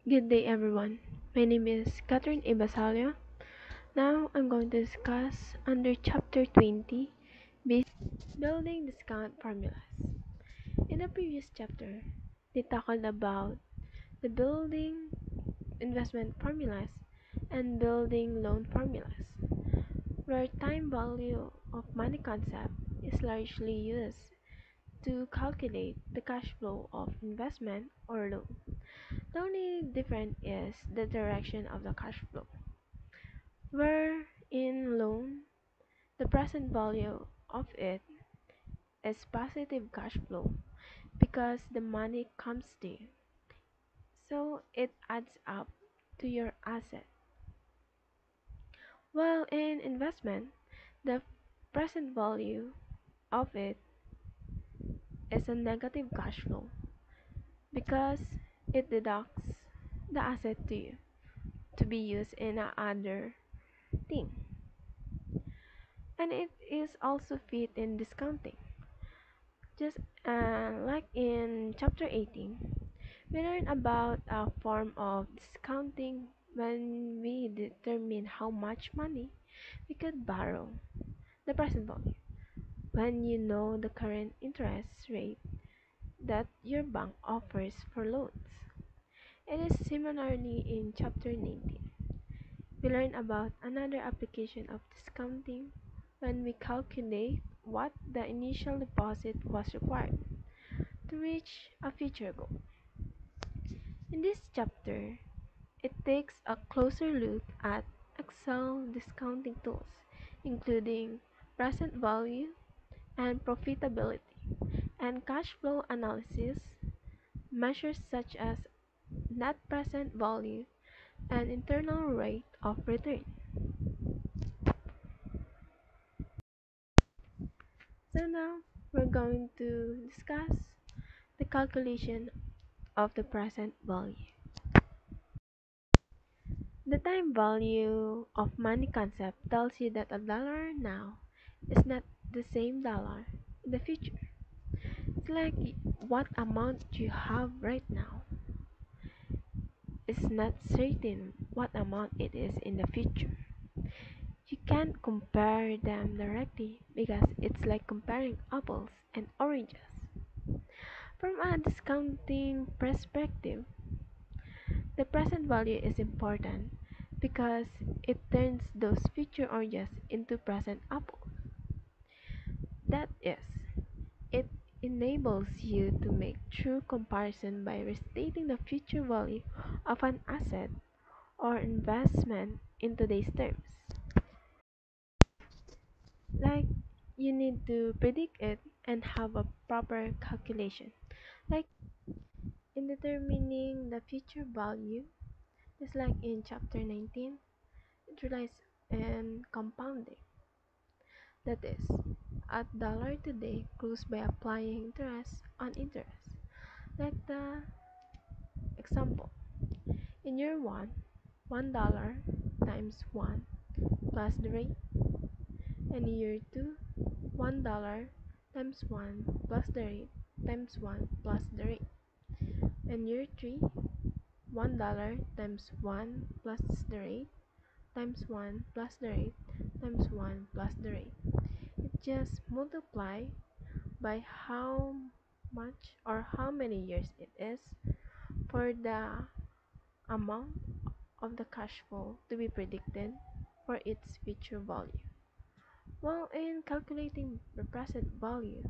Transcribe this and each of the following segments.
Good day, everyone. My name is Catherine Ibasalio. Now I'm going to discuss under Chapter 20 Building Discount Formulas. In the previous chapter, they tackled about the building investment formulas and building loan formulas, where time value of money concept is largely used to calculate the cash flow of investment or loan. The only difference is the direction of the cash flow. Where in loan, the present value of it is positive cash flow because the money comes due, so it adds up to your asset. While in investment, the present value of it is a negative cash flow because it deducts the asset to you to be used in another thing. And it is also fit in discounting. Just like in chapter 18, we learn about a form of discounting when we determine how much money we could borrow, the present value, when you know the current interest rate that your bank offers for loans. It is similarly in chapter 19. We learn about another application of discounting when we calculate what the initial deposit was required to reach a future goal. In this chapter, it takes a closer look at Excel discounting tools, including present value and profitability, and cash flow analysis, measures such as net present value and internal rate of return. So now we're going to discuss the calculation of the present value. The time value of money concept tells you that a dollar now is not the same dollar in the future. It's like what amount you have right now is not certain what amount it is in the future. You can't compare them directly because it's like comparing apples and oranges. From a discounting perspective, the present value is important because it turns those future oranges into present apples. That is, it enables you to make true comparison by restating the future value of an asset or investment in today's terms. Like, you need to predict it and have a proper calculation. Like, in determining the future value, just like in chapter 19, it relies on compounding. That is, a dollar today grows by applying interest on interest. Like the example, in year 1, $1 times 1 plus the rate, and in year 2, $1 times 1 plus the rate times 1 plus the rate, and year 3, $1 times 1 plus the rate times 1 plus the rate times 1 plus the rate. It just multiply by how much or how many years it is for the amount of the cash flow to be predicted for its future value. While in calculating the present value,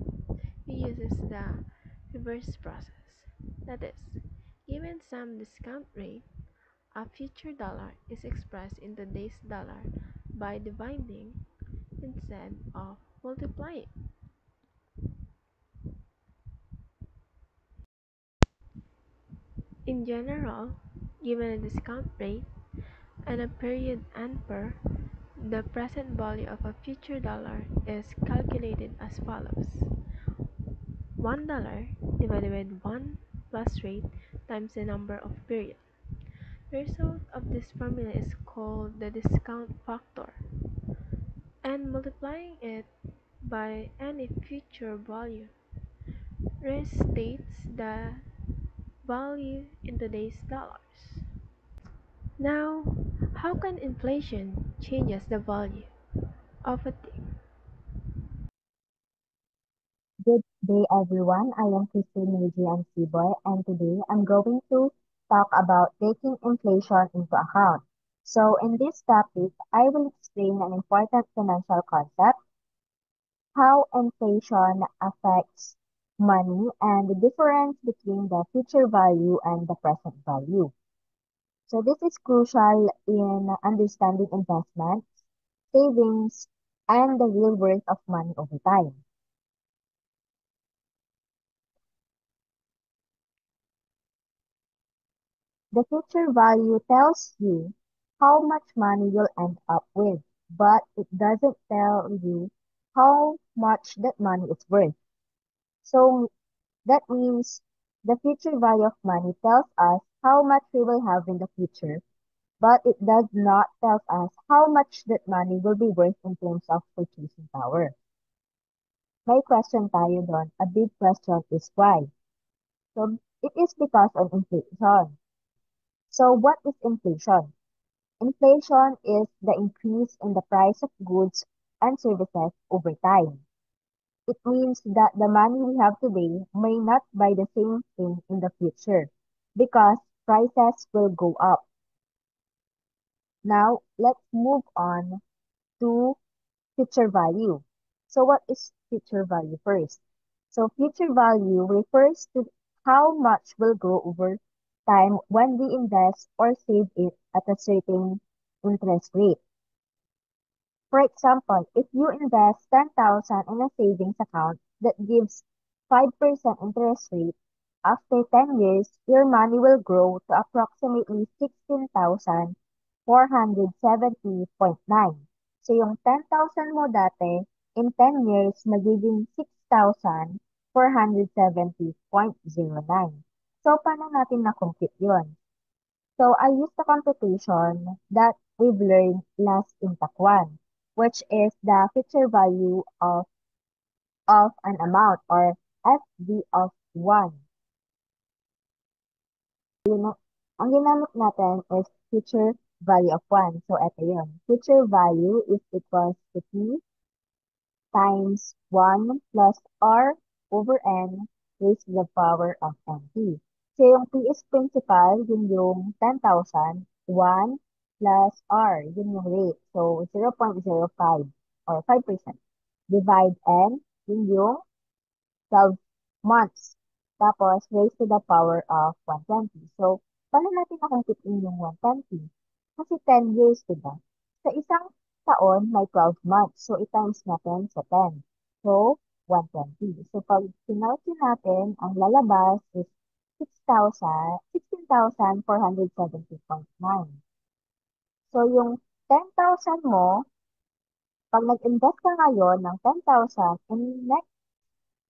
he uses the reverse process. That is, given some discount rate, a future dollar is expressed in today's dollar by dividing instead of multiplying. In general, given a discount rate and a period anchor, the present value of a future dollar is calculated as follows: $1 divided by 1 plus rate times the number of periods. The result of this formula is called the discount factor, and multiplying it by any future value restates the value in today's dollars. Now, how can inflation changes the value of a thing? Good day, everyone. I am Christine Meiji and Seaboy, and today I'm going to talk about taking inflation into account. So, in this topic, I will explain an important financial concept, how inflation affects money, and the difference between the future value and the present value. So, this is crucial in understanding investments, savings, and the real worth of money over time. The future value tells you how much money you'll end up with, but it doesn't tell you how much that money is worth. So that means the future value of money tells us how much we will have in the future, but it does not tell us how much that money will be worth in terms of purchasing power. May question tayo doon. A big question is why? So it is because of inflation. So what is inflation? Inflation is the increase in the price of goods and services over time. It means that the money we have today may not buy the same thing in the future because prices will go up. Now, let's move on to future value. So, what is future value first? So, future value refers to how much will grow over time when we invest or save it at a certain interest rate. For example, if you invest 10,000 in a savings account that gives 5% interest rate, after 10 years, your money will grow to approximately 16,470.9. So yung 10,000 mo dati, in 10 years, magiging 6,470.09. So, paano natin na-compute yun? So I use the computation that we've learned last in Tac 1, which is the future value of an amount or FV of 1. Ang ginamit natin is future value of 1. So ito yun. Future value is equals to P times 1 plus R over N raised to the power of NT. So yung P is principal, yun yung 10,000, 1 plus R, yun yung rate. So 0.05 or 5%. Divide N, yun yung 12 months. Tapos raised to the power of 120. So, paano natin nakumpitin yung 120? Kasi 10 years, diba? Sa isang taon, may 12 months. So, i-times natin sa 10. So, 120. So, pag pinalki natin, ang lalabas is 6,000, 16,470.9. So, yung 10,000 mo, pag nag-invest ka ngayon ng 10,000, in next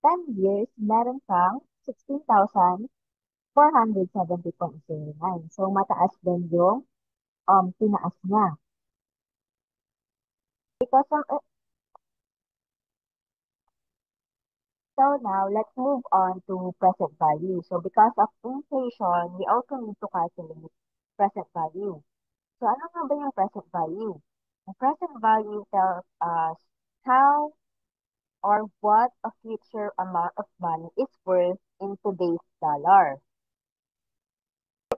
10 years, meron kang 16,470.09. So, mataas din yung tinaas niya. Because of, so now, let's move on to present value. So, because of inflation, we also need to calculate present value. So, ano nga ba yung present value? The present value tells us how or what a future amount of money is worth in today's dollar.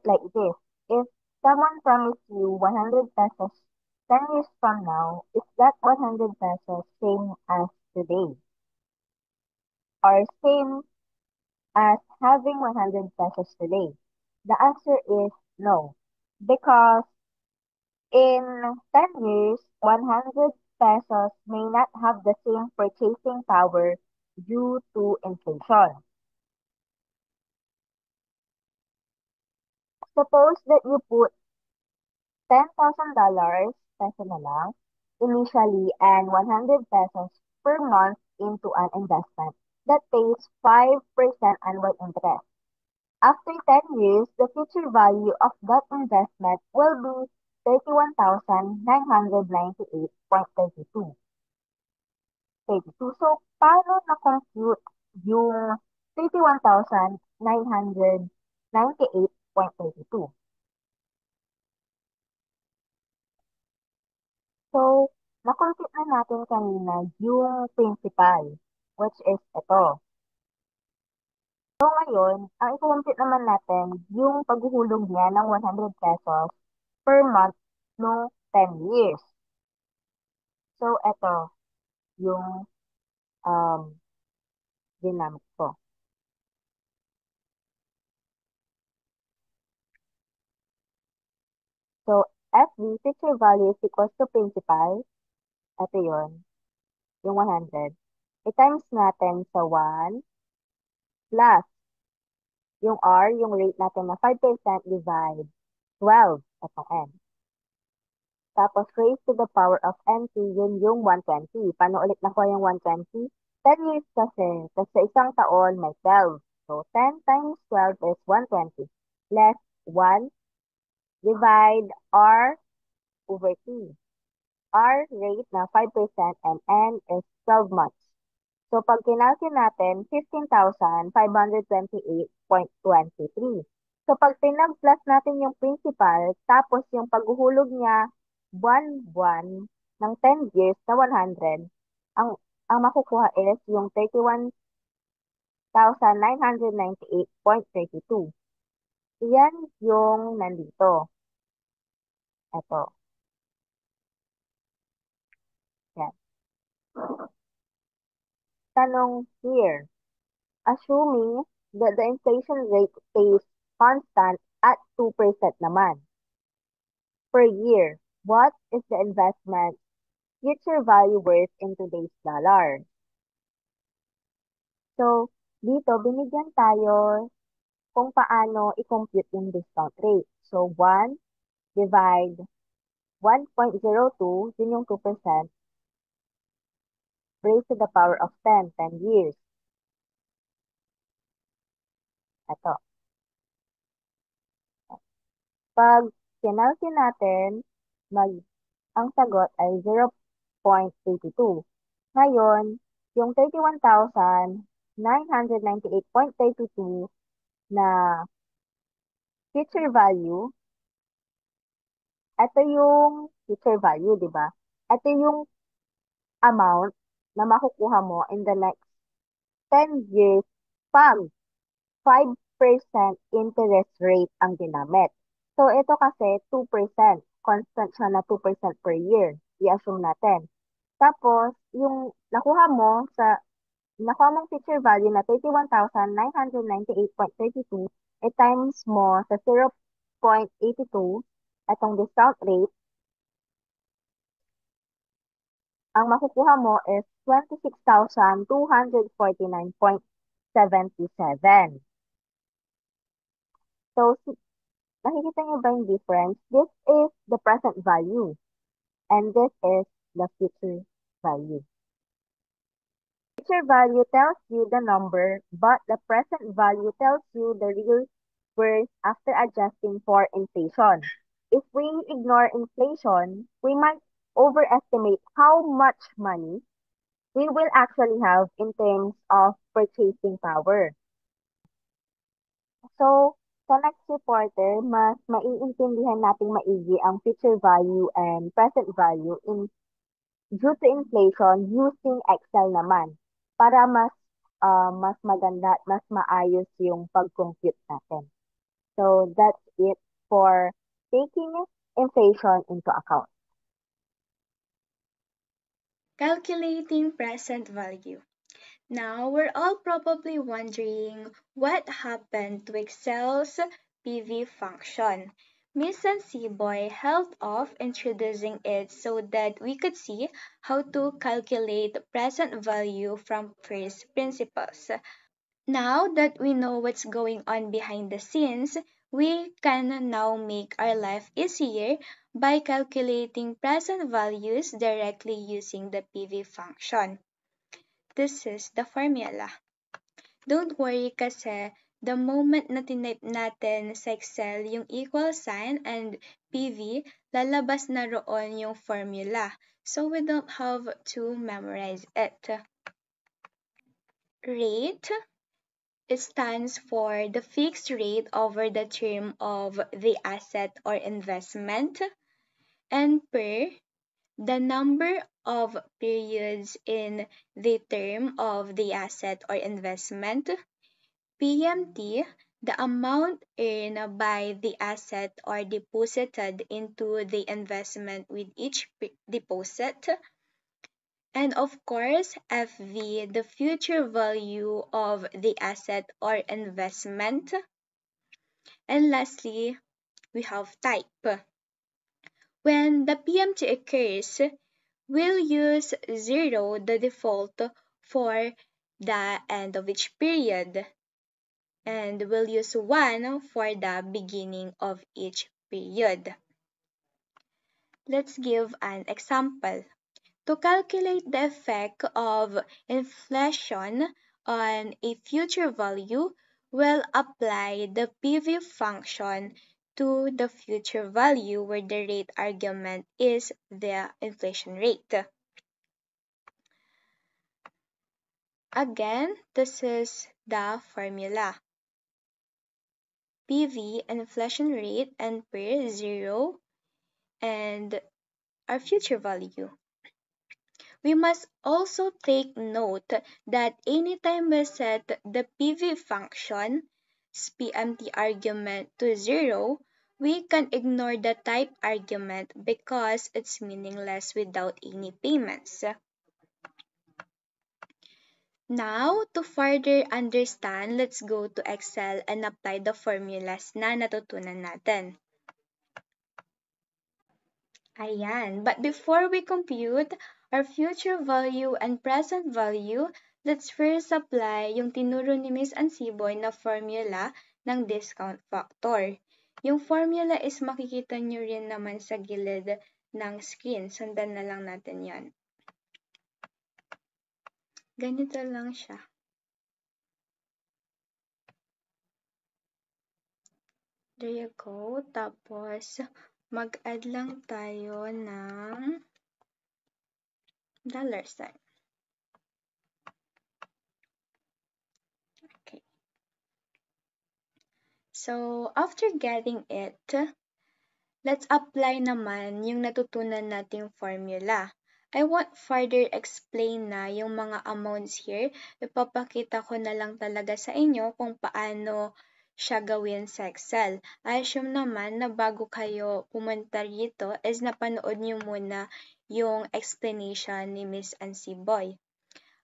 Like this, if someone promised you 100 pesos 10 years from now, is that 100 pesos same as today? Or same as having 100 pesos today? The answer is no. Because in 10 years, 100 pesos may not have the same purchasing power due to inflation. Suppose that you put $10,000 peso na lang initially and 100 pesos per month into an investment that pays 5% annual interest. After 10 years, the future value of that investment will be 31,998.32. So, paano na-compute yung 31,998.32? So, na-compute na natin kanina yung principal, which is ito. So, ngayon, ang i-compute naman natin yung paghuhulog niya ng 100 pesos per month no 10 years. So, ito yung ginamit ko. So, FV, future value is equals to principal. Ito yun, yung 100. I-times natin sa 1 plus yung R, yung rate natin na 5% divide 12. Ito N. Tapos raised to the power of NT, yun yung 120. Paano ulit nakuha yung 120? 10 years kasi. Kasi sa isang taon may 12. So 10 times 12 is 120. Less 1 divide R over T. R rate na 5% and N is 12 months. So pag kinalkin natin, 15,528.23. So pag pinag-plus natin yung principal, tapos yung paghuhulog niya buwan-buwan ng 10 years na 100, ang ang makukuha is yung 31,998.32. Yan yung nandito. Ito. Yan. Tanong here. Assuming that the inflation rate stays constant at 2% naman per year, what is the investment future value worth in today's dollar? So, dito binigyan tayo kung paano i-compute yung discount rate. So, 1 divide 1.02, yun yung 2%, raised to the power of 10, 10 years. Ito. Pag kinalki natin, mag, ang sagot ay 0.82. Ngayon, yung 31,998.32 na future value, ito yung future value, di ba? Ito yung amount na makukuha mo in the next 10 years pag 5% interest rate ang ginamit. So, ito kasi 2%. Constant siya na 2% per year. I-assume natin. Tapos, yung nakuha mong future value na 31,998.32, i-times mo sa 0.82, itong discount rate, ang makukuha mo is 26,249.77. So, nakikita niyo ba yung difference? This is the present value and this is the future value. Future value tells you the number, but the present value tells you the real worth after adjusting for inflation. If we ignore inflation, we might overestimate how much money we will actually have in terms of purchasing power. So, sa next reporter, mas maiintindihan nating maigi ang future value and present value in due to inflation using Excel naman para mas maganda at mas maayos yung pag-compute natin. So, that's it for taking inflation into account. Calculating present value. Now, we're all probably wondering what happened to Excel's PV function. Miss Sensiboy held off introducing it so that we could see how to calculate present value from first principles. Now that we know what's going on behind the scenes, we can now make our life easier by calculating present values directly using the PV function. This is the formula. Don't worry kasi the moment na tinype natin sa Excel yung equal sign and PV, lalabas na roon yung formula. So we don't have to memorize it. Rate, it stands for the fixed rate over the term of the asset or investment. And per, the number of periods in the term of the asset or investment. PMT, the amount earned by the asset or deposited into the investment with each deposit. And of course, FV, the future value of the asset or investment. And lastly, we have type. When the PMT occurs, we'll use 0, the default, for the end of each period. And we'll use 1 for the beginning of each period. Let's give an example. To calculate the effect of inflation on a future value, we'll apply the PV function to the future value where the rate argument is the inflation rate. Again, this is the formula. PV, inflation rate, and per 0, and our future value. We must also take note that anytime we set the PV function's PMT argument to 0, we can ignore the type argument because it's meaningless without any payments. Now, to further understand, let's go to Excel and apply the formulas na natutunan natin. Ayan. But before we compute our future value and present value, let's first apply yung tinuro ni Miss Ansiboy na formula ng discount factor. Yung formula is makikita nyo rin naman sa gilid ng screen. Sundan na lang natin yan. Ganito lang siya. There you go. Tapos, mag-add lang tayo ng dollar sign. Okay. So, after getting it, let's apply naman yung natutunan nating formula. I won't further explain na yung mga amounts here. Ipapakita ko na lang talaga sa inyo kung paano siya gawin sa Excel. I assume naman na bago kayo pumunta rito is napanood nyo muna yung explanation ni Miss Ansiboy.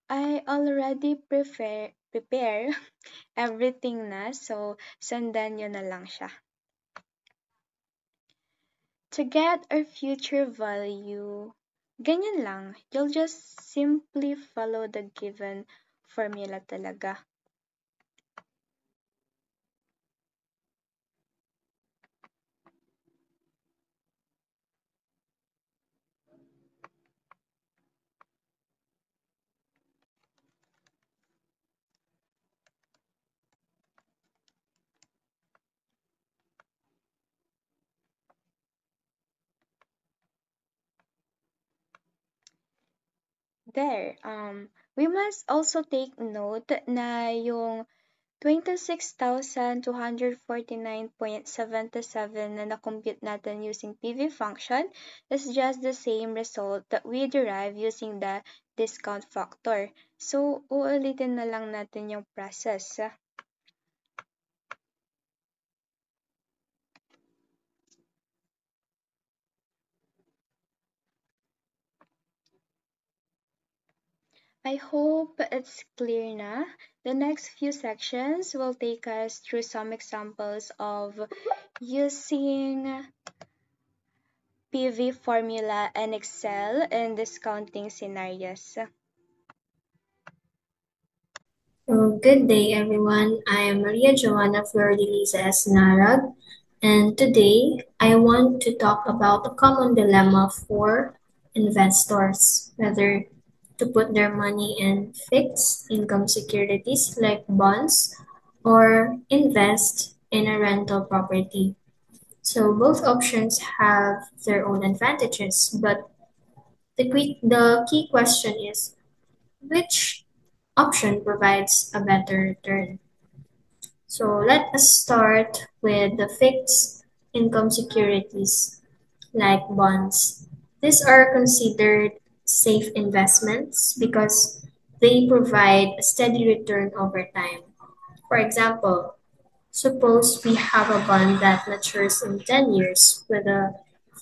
I already prepare everything na, so sundan nyo na lang siya. To get our future value, ganyan lang. You'll just simply follow the given formula talaga. There, we must also take note na yung 26,249.77 na na-compute natin using PV function is just the same result that we derive using the discount factor. So, uulitin na lang natin yung process. I hope it's clear na. The next few sections will take us through some examples of using PV formula and Excel in discounting scenarios. Good day, everyone. I am Maria Joanna Flor de Lisa S. Narag, and today I want to talk about a common dilemma for investors, whether to put their money in fixed income securities like bonds or invest in a rental property. So both options have their own advantages, but the key question is which option provides a better return? So let us start with the fixed income securities like bonds. These are considered safe investments because they provide a steady return over time. For example, suppose we have a bond that matures in 10 years with a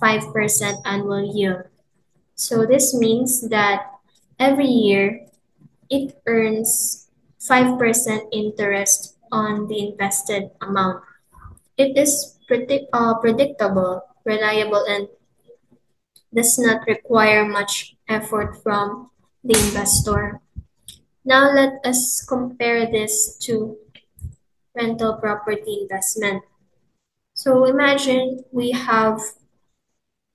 5% annual yield. So this means that every year it earns 5% interest on the invested amount. It is predictable, reliable, and does not require much effort from the investor. Now let us compare this to rental property investment. So imagine we have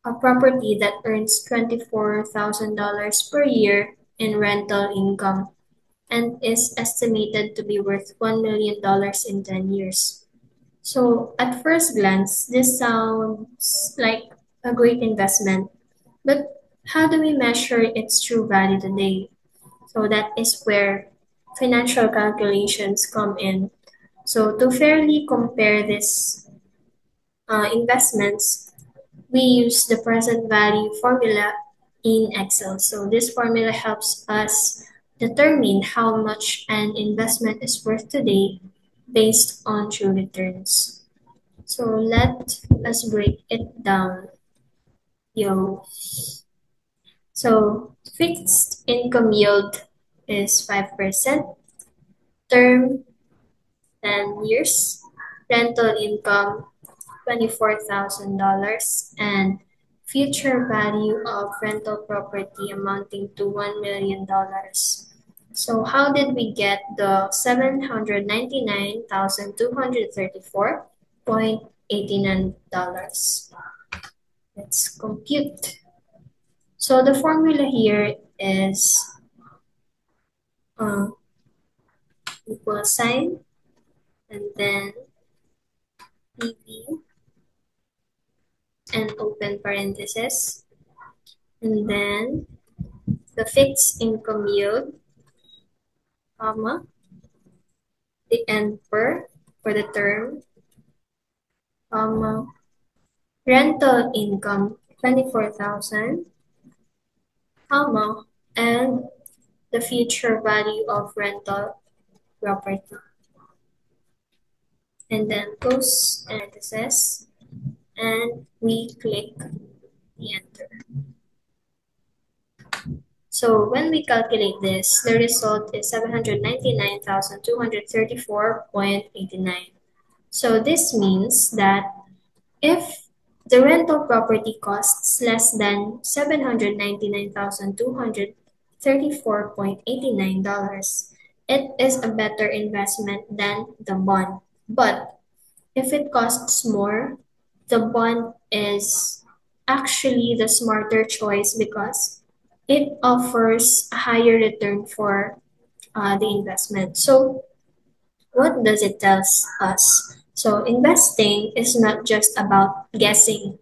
a property that earns $24,000 per year in rental income and is estimated to be worth $1 million in 10 years. So at first glance, this sounds like a great investment, but how do we measure its true value today? So that is where financial calculations come in. So to fairly compare these investments, we use the present value formula in Excel. So this formula helps us determine how much an investment is worth today based on true returns. So let us break it down. Yo. So fixed income yield is 5%, term 10 years, rental income $24,000, and future value of rental property amounting to $1 million. So how did we get the $799,234.89? Let's compute. So the formula here is uh, equal sign and then PV and open parentheses, and then the fixed income yield, comma, the end per for the term, comma, rental income 24,000, comma, and the future value of rental property. And then close parentheses, and we click the enter. So when we calculate this, the result is 799,234.89. So this means that if the rental property costs less than $799,234.89, it is a better investment than the bond. But if it costs more, the bond is actually the smarter choice because it offers a higher return for the investment. So what does it tell us? So investing is not just about guessing,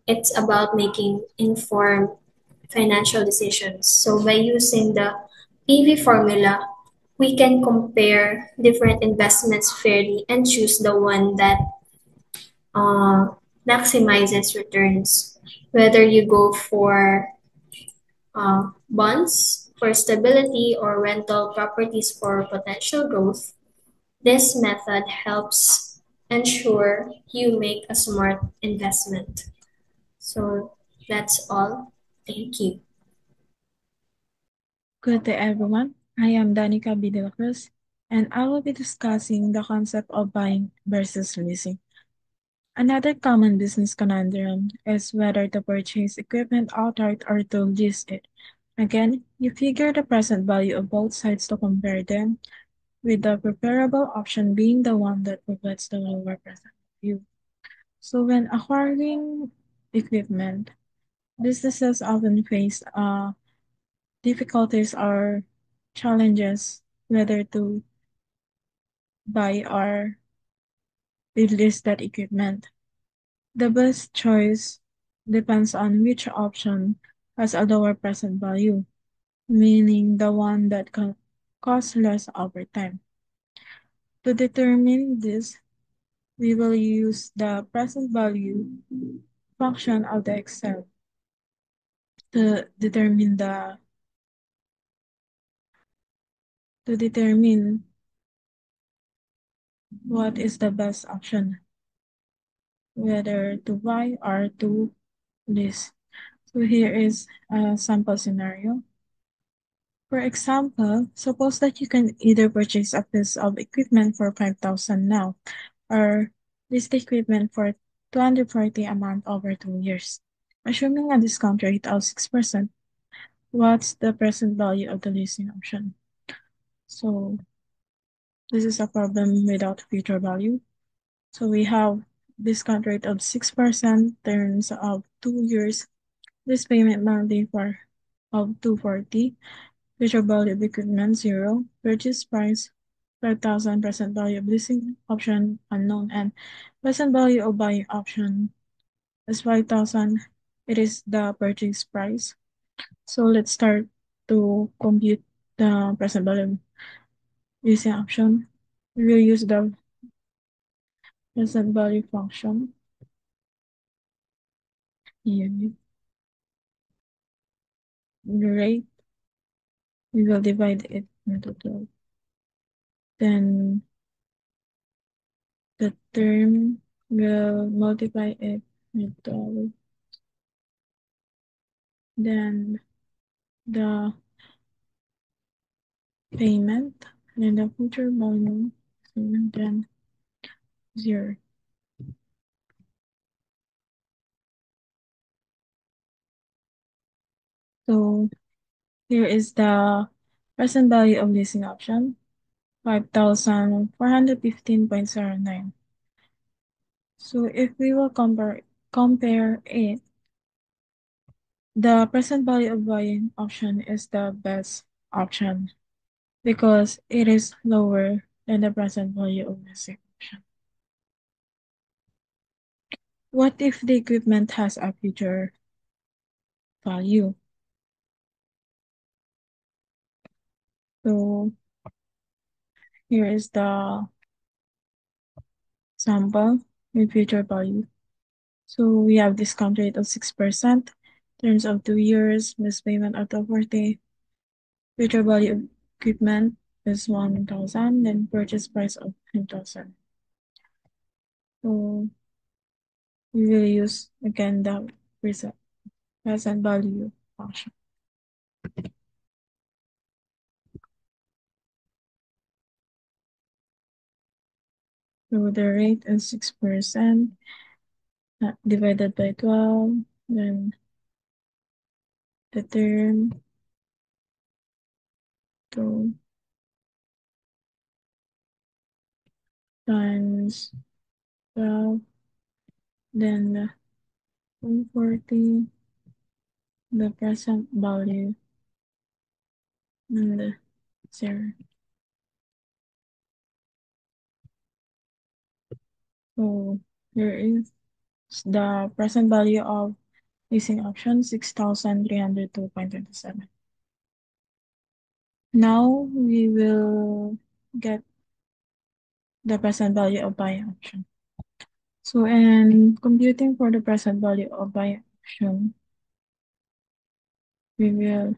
it's about making informed financial decisions. So by using the PV formula, we can compare different investments fairly and choose the one that uh, maximizes returns. Whether you go for bonds for stability or rental properties for potential growth, this method helps ensure you make a smart investment. So that's all. Thank you. Good day, everyone. I am Danica B. De La Cruz, and I will be discussing the concept of buying versus leasing. Another common business conundrum is whether to purchase equipment outright or to lease it. Again, you figure the present value of both sides to compare them, with the preferable option being the one that provides the lower present value. So when acquiring equipment, businesses often face difficulties or challenges whether to buy or release that equipment. The best choice depends on which option has a lower present value, meaning the one that can cost less over time. To determine this, we will use the present value function of the Excel. to determine what is the best option, whether to buy or to lease. So here is a sample scenario. For example, suppose that you can either purchase a piece of equipment for 5,000 now or lease the equipment for 240 a month over 2 years. Assuming a discount rate of 6%, what's the present value of the leasing option? So this is a problem without future value. So we have discount rate of 6%, terms of 2 years, this payment monthly for of 240, future value of equipment 0, purchase price 5,000, present value of leasing option unknown, and present value of buying option is 5,000. It is the purchase price. So let's start to compute the present value of leasing option. We will use the present value function here. The rate, we will divide it into 12. Then the term will multiply it with 12. Then the payment, then the future value, and then 0. So here is the present value of leasing option, 5,415.09. So if we will compare it, the present value of buying option is the best option because it is lower than the present value of leasing option. What if the equipment has a future value? So here is the sample with future value. So we have discount rate of 6%, terms of 2 years, missed payment out of 40, future value of equipment is 1,000, then purchase price of 10,000. So we will use again the present value function. So the rate is 6% divided by 12, then the term to times 12, then the 140, the present value, and the 0. So here is the present value of leasing option, 6,302.27. Now we will get the present value of buying option. So in computing for the present value of buying option, we will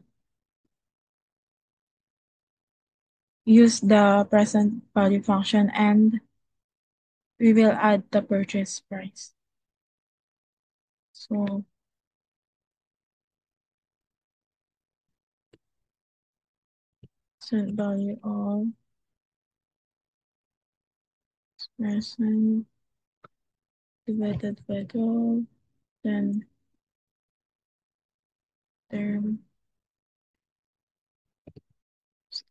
use the present value function and we will add the purchase price. So present value of present divided by 12, then term,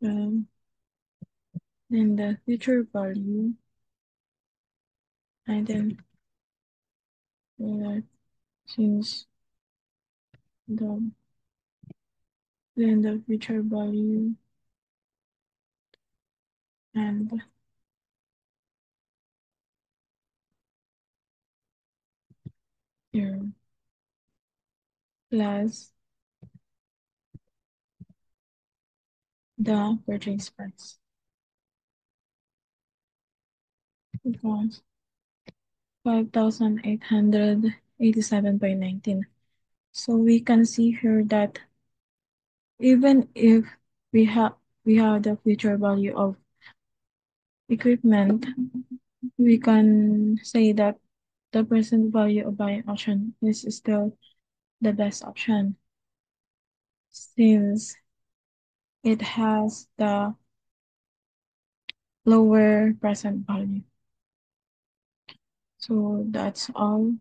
then the future value, and then since then the future value and here plus the purchase price equals 5,887.19. So we can see here that even if we have we have the future value of equipment, we can say that the present value of buying option is still the best option since it has the lower present value. So that's all.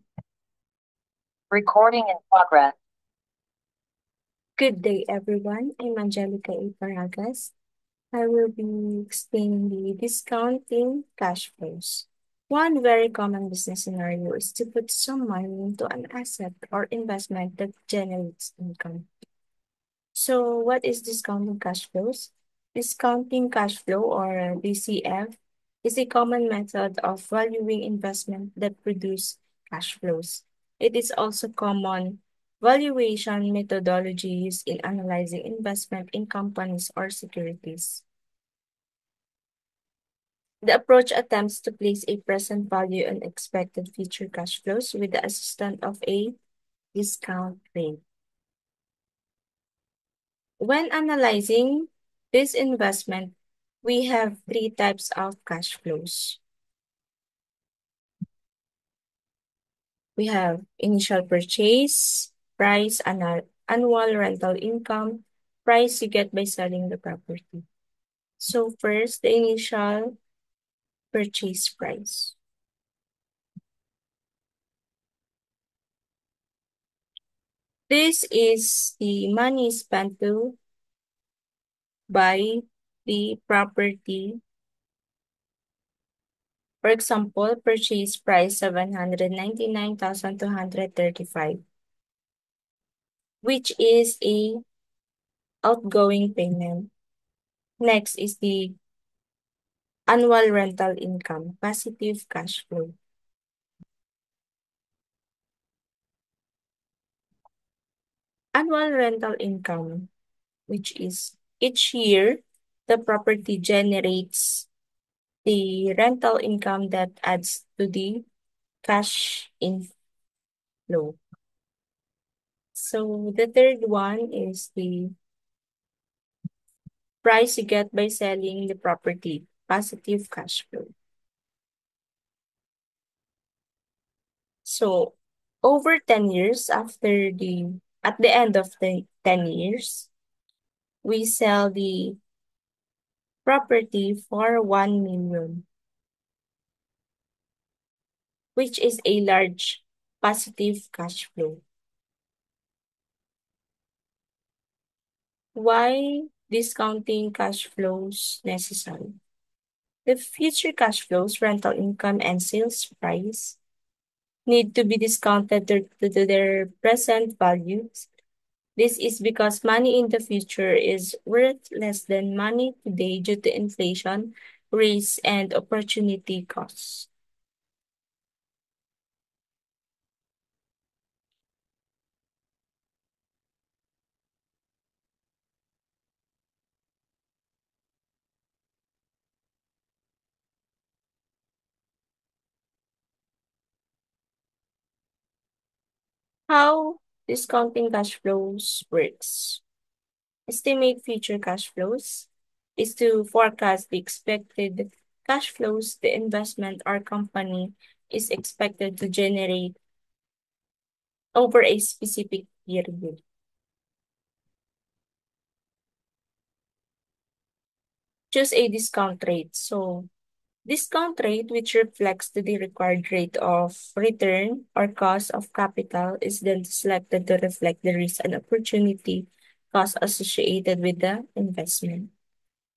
Recording in progress. Good day, everyone. I'm Angelica A. Paragas. I will be explaining the discounting cash flows. One very common business scenario is to put some money into an asset or investment that generates income. So, what is discounting cash flows? Discounting cash flow, or DCF, is a common method of valuing investment that produce cash flows. It is also common valuation methodology used in analyzing investment in companies or securities. The approach attempts to place a present value on expected future cash flows with the assistance of a discount rate. When analyzing this investment, we have three types of cash flows. We have initial purchase, price, annual rental income, price you get by selling the property. So first, the initial purchase price. This is the money spent to buy the property. For example, purchase price 799,235, which is a outgoing payment. Next is the annual rental income, positive cash flow. Annual rental income, which is each year the property generates the rental income that adds to the cash inflow. So the third one is the price you get by selling the property, positive cash flow. So over 10 years at the end of the 10 years, we sell the property for 1 million, which is a large positive cash flow. Why discounting cash flows necessary? The future cash flows, rental income, and sales price need to be discounted to their present values. This is because money in the future is worth less than money today due to inflation, risk, and opportunity costs. How discounting cash flows works. Estimate future cash flows is to forecast the expected cash flows the investment or company is expected to generate over a specific period. Choose a discount rate. So discount rate, which reflects to the required rate of return or cost of capital, is then selected to reflect the risk and opportunity cost associated with the investment.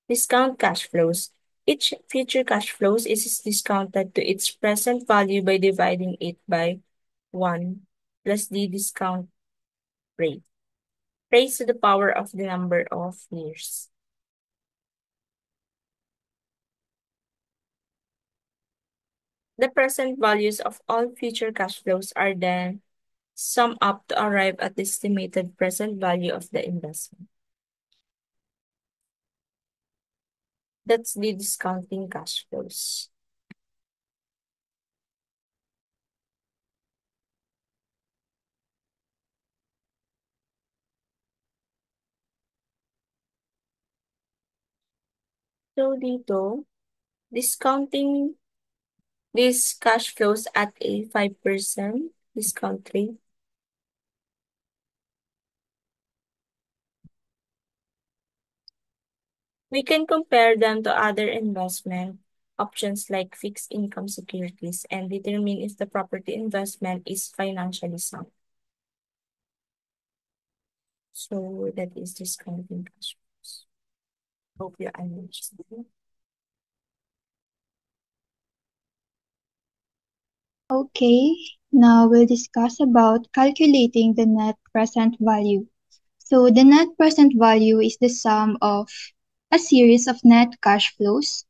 Discount cash flows. Each future cash flows is discounted to its present value by dividing it by 1 plus the discount rate, raised to the power of the number of years. The present values of all future cash flows are then summed up to arrive at the estimated present value of the investment. That's the discounting cash flows. So dito, discounting these cash flows at a 5% discount rate. We can compare them to other investment options like fixed income securities and determine if the property investment is financially sound. So that is discounting cash flows. Hope you understand. Okay, now we'll discuss about calculating the net present value. So the net present value is the sum of a series of net cash flows,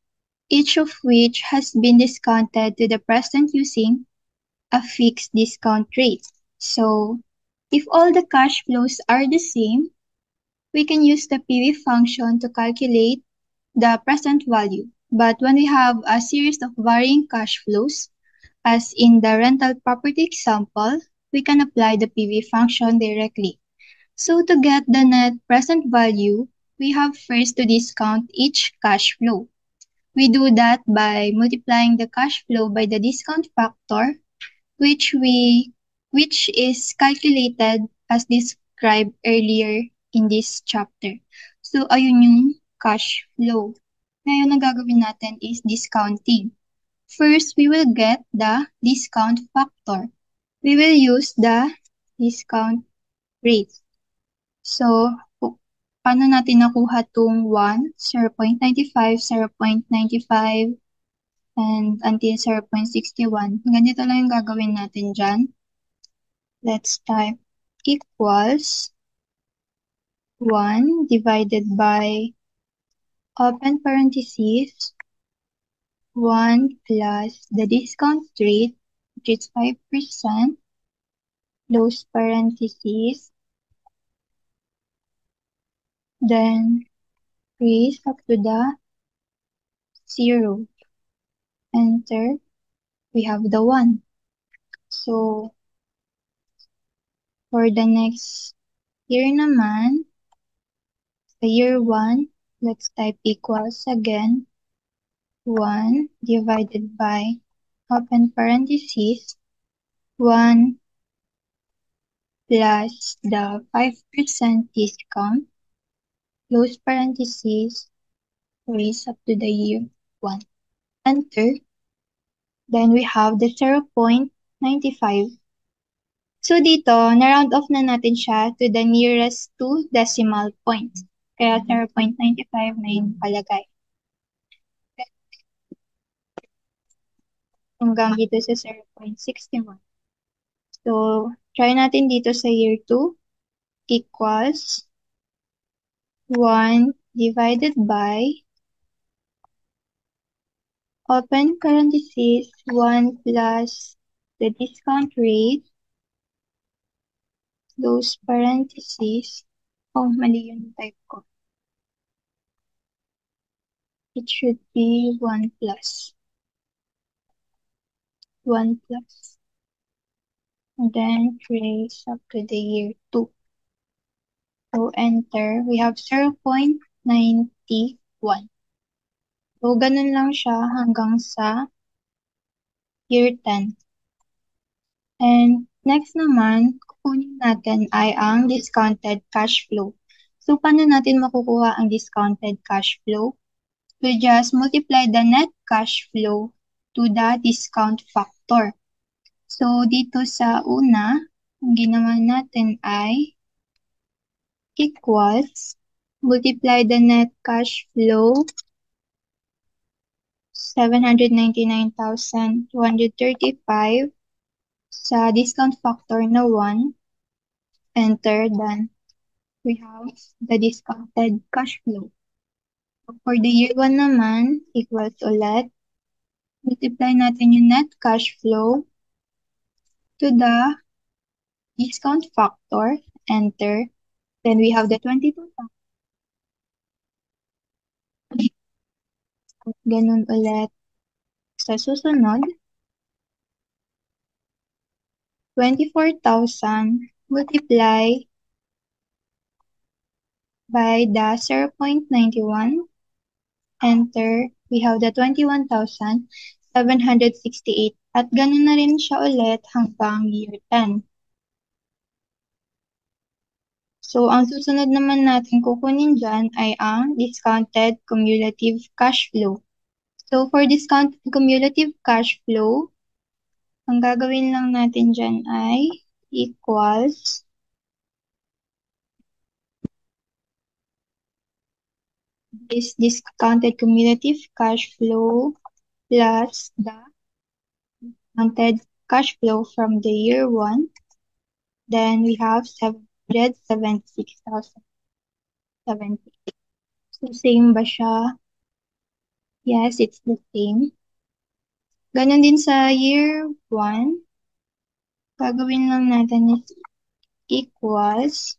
each of which has been discounted to the present using a fixed discount rate. So if all the cash flows are the same, we can use the PV function to calculate the present value. But when we have a series of varying cash flows, as in the rental property example, we can apply the PV function directly. So to get the net present value, we have first to discount each cash flow. We do that by multiplying the cash flow by the discount factor, which is calculated as described earlier in this chapter. So ayun yung cash flow. Ngayon ang gagawin natin is discounting. First, we will get the discount factor. We will use the discount rate. So, paano natin nakuha itong 1, 0.95, 0.95, and until 0.61. Ganito lang yung gagawin natin dyan. Let's type equals 1 divided by open parentheses 1 plus the discount rate, which is 5%, close parentheses, then raise up to the 0. Enter. We have the 1. So, for the next year naman, the year 1, let's type equals again 1 divided by open parentheses 1 plus the 5% discount, close parentheses, raise up to the year 1. Enter. Then we have the 0.95. So dito, na-round off na natin siya to the nearest 2 decimal points. Kaya 0.95 na yung palagay. Hanggang dito sa 0.61. So, try natin dito sa year 2 equals 1 divided by open parentheses 1 plus the discount rate, close parentheses. Oh, mali yung type ko. It should be 1 plus. 1 plus. And then trace up to the year 2. So enter, we have 0.91. So ganun lang siya hanggang sa year 10. And next naman, kukunin natin ay ang discounted cash flow. So paano natin makukuha ang discounted cash flow? We just multiply the net cash flow to the discount factor. So dito sa una, ang ginawa natin ay equals, multiply the net cash flow 799,235 sa discount factor na 1, enter, then we have the discounted cash flow. For the year 1 naman, equals ulit, multiply natin yung net cash flow to the discount factor, enter, then we have the 22,000. Ganun ulit sa susunod, 24,000 multiply by the 0.91 Enter, we have the 21,768 at ganun na rin siya ulit hanggang year 10. So, ang susunod naman natin kukunin dyan ay ang discounted cumulative cash flow. So, for discounted cumulative cash flow, ang gagawin lang natin dyan ay equals this discounted cumulative cash flow plus the discounted cash flow from the year 1. Then we have 776,070. So, same ba siya? Yes, it's the same. Ganon din sa year 1. Gagawin lang natin is equals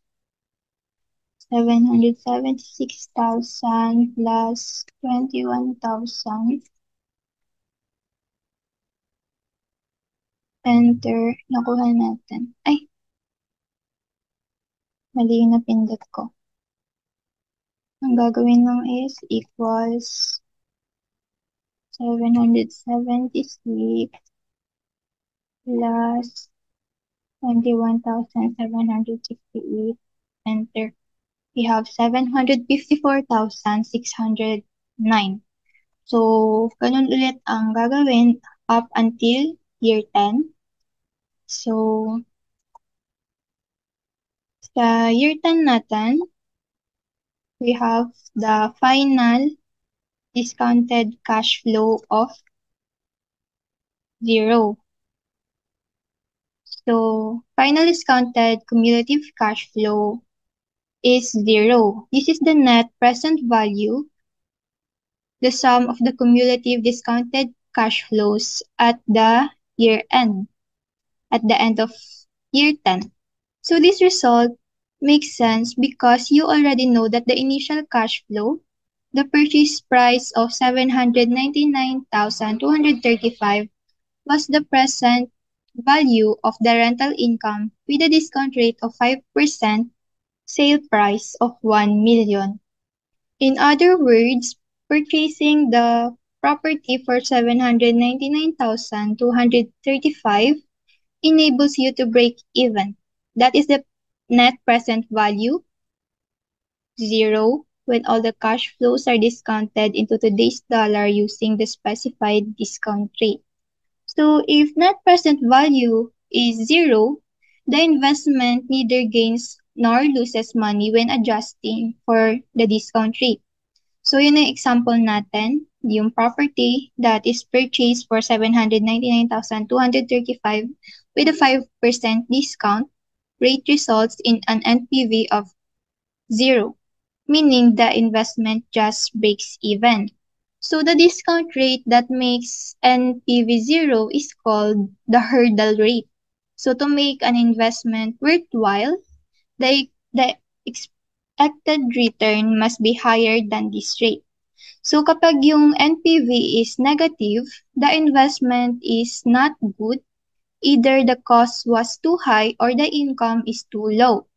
776,000 plus 21,000. Enter. Nakuha natin. Ay! Mali yung napindot ko. Ang gagawin lang is equals 776 plus 21,768. Enter. We have 754,609. So, ganun ulit ang gagawin up until year 10. So, sa year 10 natin, we have the final discounted cash flow of 0. So, final discounted cumulative cash flow is 0. This is the net present value, the sum of the cumulative discounted cash flows at the year end, at the end of year 10. So this result makes sense because you already know that the initial cash flow, the purchase price of 799,235 was the present value of the rental income with a discount rate of 5%, sale price of 1 million. In other words, purchasing the property for 799,235 enables you to break even. That is the net present value, 0, when all the cash flows are discounted into today's dollar using the specified discount rate. So if net present value is 0, the investment neither gains nor loses money when adjusting for the discount rate. So yun ang example natin, yung property that is purchased for 799,235 with a 5% discount rate results in an NPV of 0, meaning the investment just breaks even. So the discount rate that makes NPV 0 is called the hurdle rate. So to make an investment worthwhile, the expected return must be higher than this rate. So kapag yung NPV is negative, the investment is not good. Either the cost was too high or the income is too low.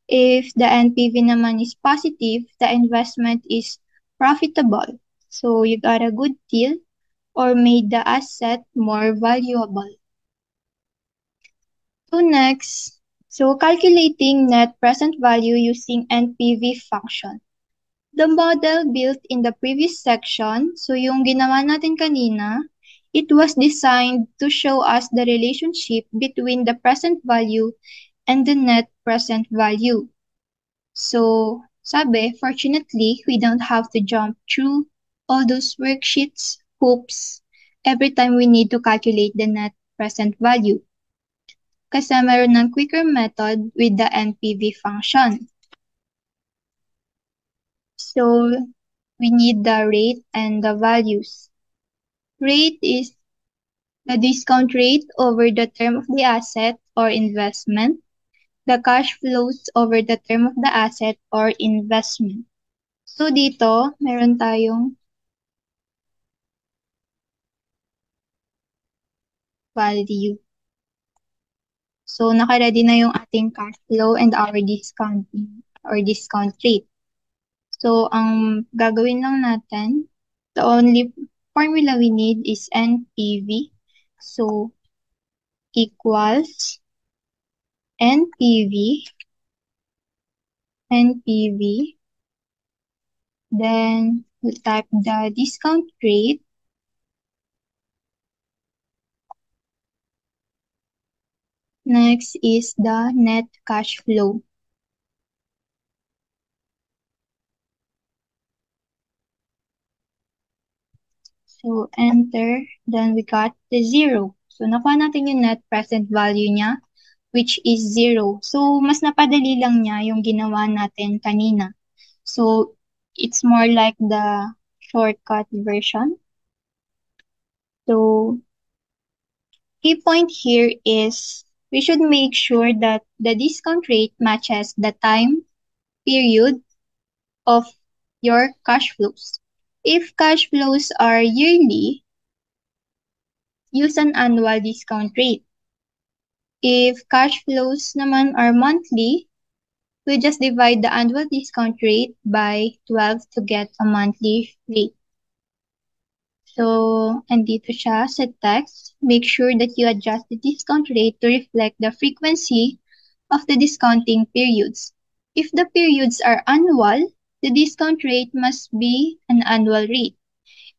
If the NPV naman is positive, the investment is profitable. So you got a good deal or made the asset more valuable. So next, calculating net present value using NPV function. The model built in the previous section, so yung ginawa natin kanina, it was designed to show us the relationship between the present value and the net present value. So, sabi, fortunately, we don't have to jump through all those worksheets, hoops, every time we need to calculate the net present value. Kasi meron ng quicker method with the NPV function. So, we need the rate and the values. Rate is the discount rate over the term of the asset or investment. The cash flows over the term of the asset or investment. So dito, meron tayong value. So naka-ready na yung ating cash flow and our discount rate. So ang gagawin lang natin The only formula we need is NPV. So equals NPV, then we'll type the discount rate. Next is the net cash flow. So enter, then we got the 0. So nakuha natin yung net present value niya, which is 0. So mas napadali lang niya yung ginawa natin kanina. So it's more like the shortcut version. So key point here is we should make sure that the discount rate matches the time period of your cash flows. If cash flows are yearly, use an annual discount rate. If cash flows naman are monthly, we just divide the annual discount rate by 12 to get a monthly rate. So, andito siya sa text. Make sure that you adjust the discount rate to reflect the frequency of the discounting periods. If the periods are annual, the discount rate must be an annual rate.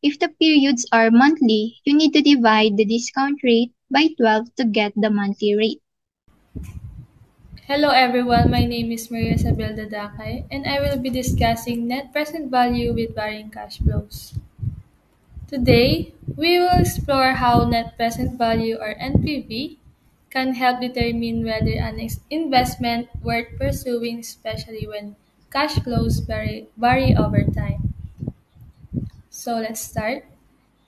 If the periods are monthly, you need to divide the discount rate by 12 to get the monthly rate. Hello everyone, my name is Maria Isabel Dadakay and I will be discussing net present value with varying cash flows. Today, we will explore how net present value or NPV can help determine whether an investment worth pursuing, especially when cash flows vary over time. So let's start.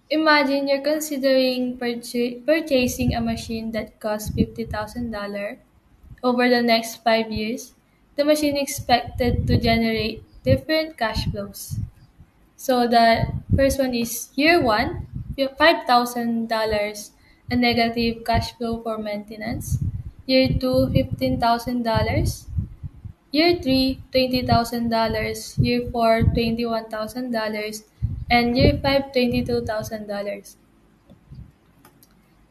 Imagine you're considering purchasing a machine that costs $50,000. Over the next 5 years, the machine is expected to generate different cash flows. So the first one is year one, $5,000, a negative cash flow for maintenance. Year two, $15,000. Year three, $20,000. Year four, $21,000. And year five, $22,000.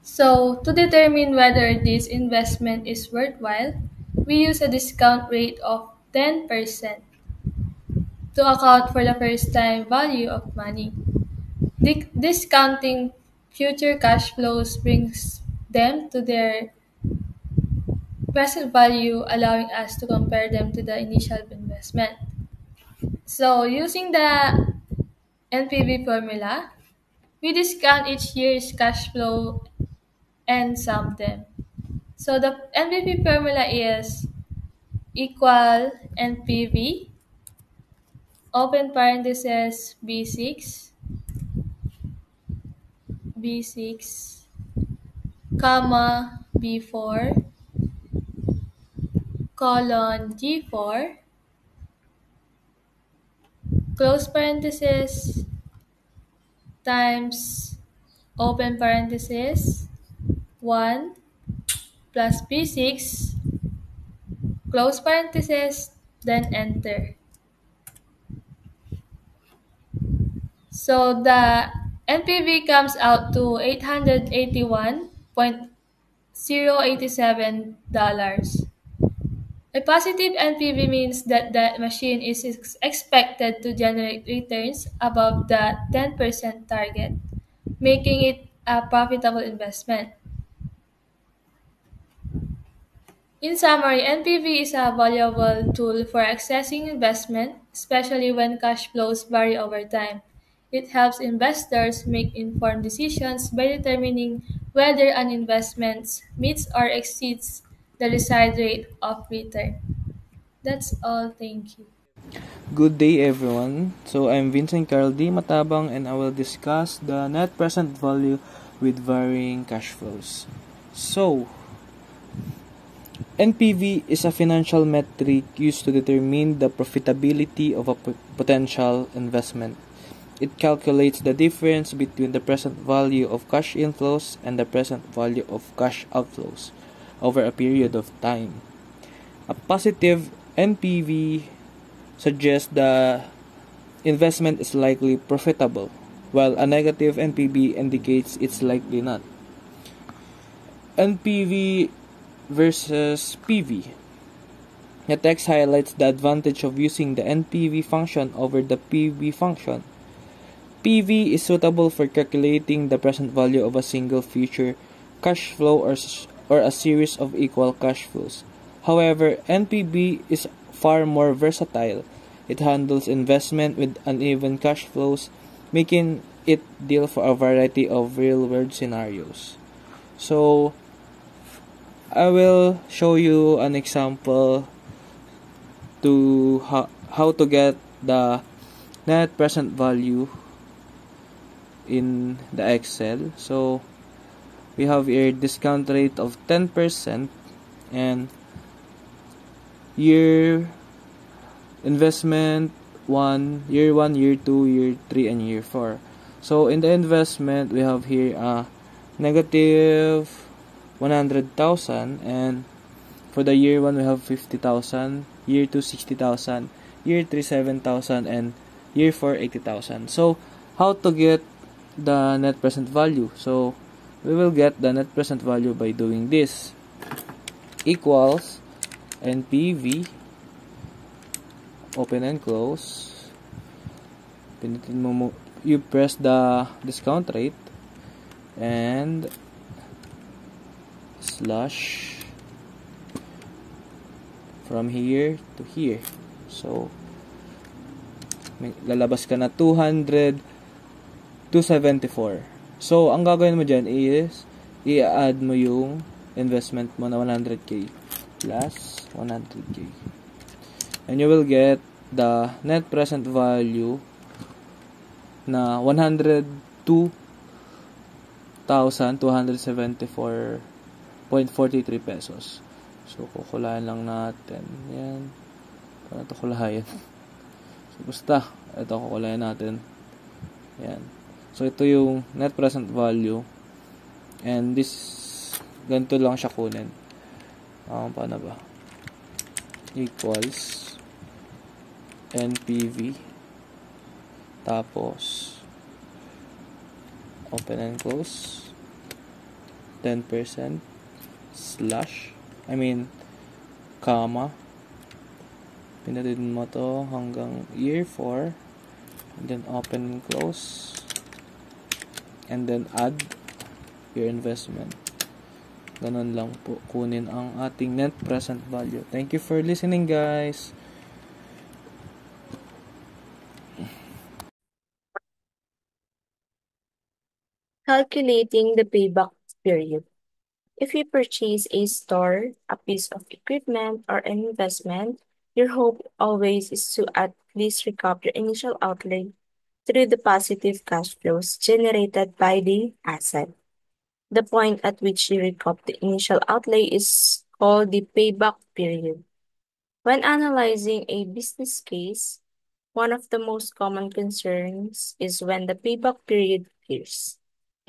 So, to determine whether this investment is worthwhile, we use a discount rate of 10% to account for the first time value of money. Discounting future cash flows brings them to their present value, allowing us to compare them to the initial investment. So, using the NPV formula, we discount each year's cash flow and sum them. So the NPV formula is equal NPV, open parenthesis B6, comma B4, colon G4, close parenthesis, times open parenthesis 1 plus B6, close parenthesis, then enter. So the NPV comes out to $881.087. A positive NPV means that the machine is expected to generate returns above the 10% target, making it a profitable investment. In summary, NPV is a valuable tool for assessing investment, especially when cash flows vary over time. It helps investors make informed decisions by determining whether an investment meets or exceeds the desired rate of return. That's all. Thank you. Good day everyone. So I'm Vincent Carl D. Matabang and I will discuss the net present value with varying cash flows. So, NPV is a financial metric used to determine the profitability of a potential investment. It calculates the difference between the present value of cash inflows and the present value of cash outflows over a period of time. A positive NPV suggests the investment is likely profitable, while a negative NPV indicates it's likely not. NPV versus PV. The text highlights the advantage of using the NPV function over the PV function. PV is suitable for calculating the present value of a single future cash flow or a series of equal cash flows. However, NPV is far more versatile. It handles investment with uneven cash flows, making it deal for a variety of real-world scenarios. So, I will show you an example to how to get the net present value in the Excel. So we have here discount rate of 10% and year investment year 1, year 2, year 3, and year 4. So in the investment, we have here negative 100,000, and for the year 1 we have 50,000, year 2 60,000, year 3 7,000, and year 4 80,000. So how to get the net present value? So we will get the net present value by doing this: equals NPV, open and close. Pinitin mo, you press the discount rate and slash from here to here. So lalabas ka na 200 274. So ang gagawin mo dyan is i-add mo yung investment mo na 100k plus 100k, and you will get the net present value na 102,274.43 pesos. So kukulayan lang natin yan. Paano ito kulayan? So basta ito kukulayan natin yan. So ito yung net present value, and this ganito lang siya kunin. Paano ba? Equals NPV, tapos open and close 10% slash comma, pinatid mo to hanggang year 4, and then open and close, and then add your investment. Ganun lang po kunin ang ating net present value. Thank you for listening, guys. Calculating the payback period. If you purchase a store, a piece of equipment, or an investment, your hope always is to at least recoup your initial outlay through the positive cash flows generated by the asset. The point at which you recoup the initial outlay is called the payback period. When analyzing a business case, one of the most common concerns is when the payback period appears.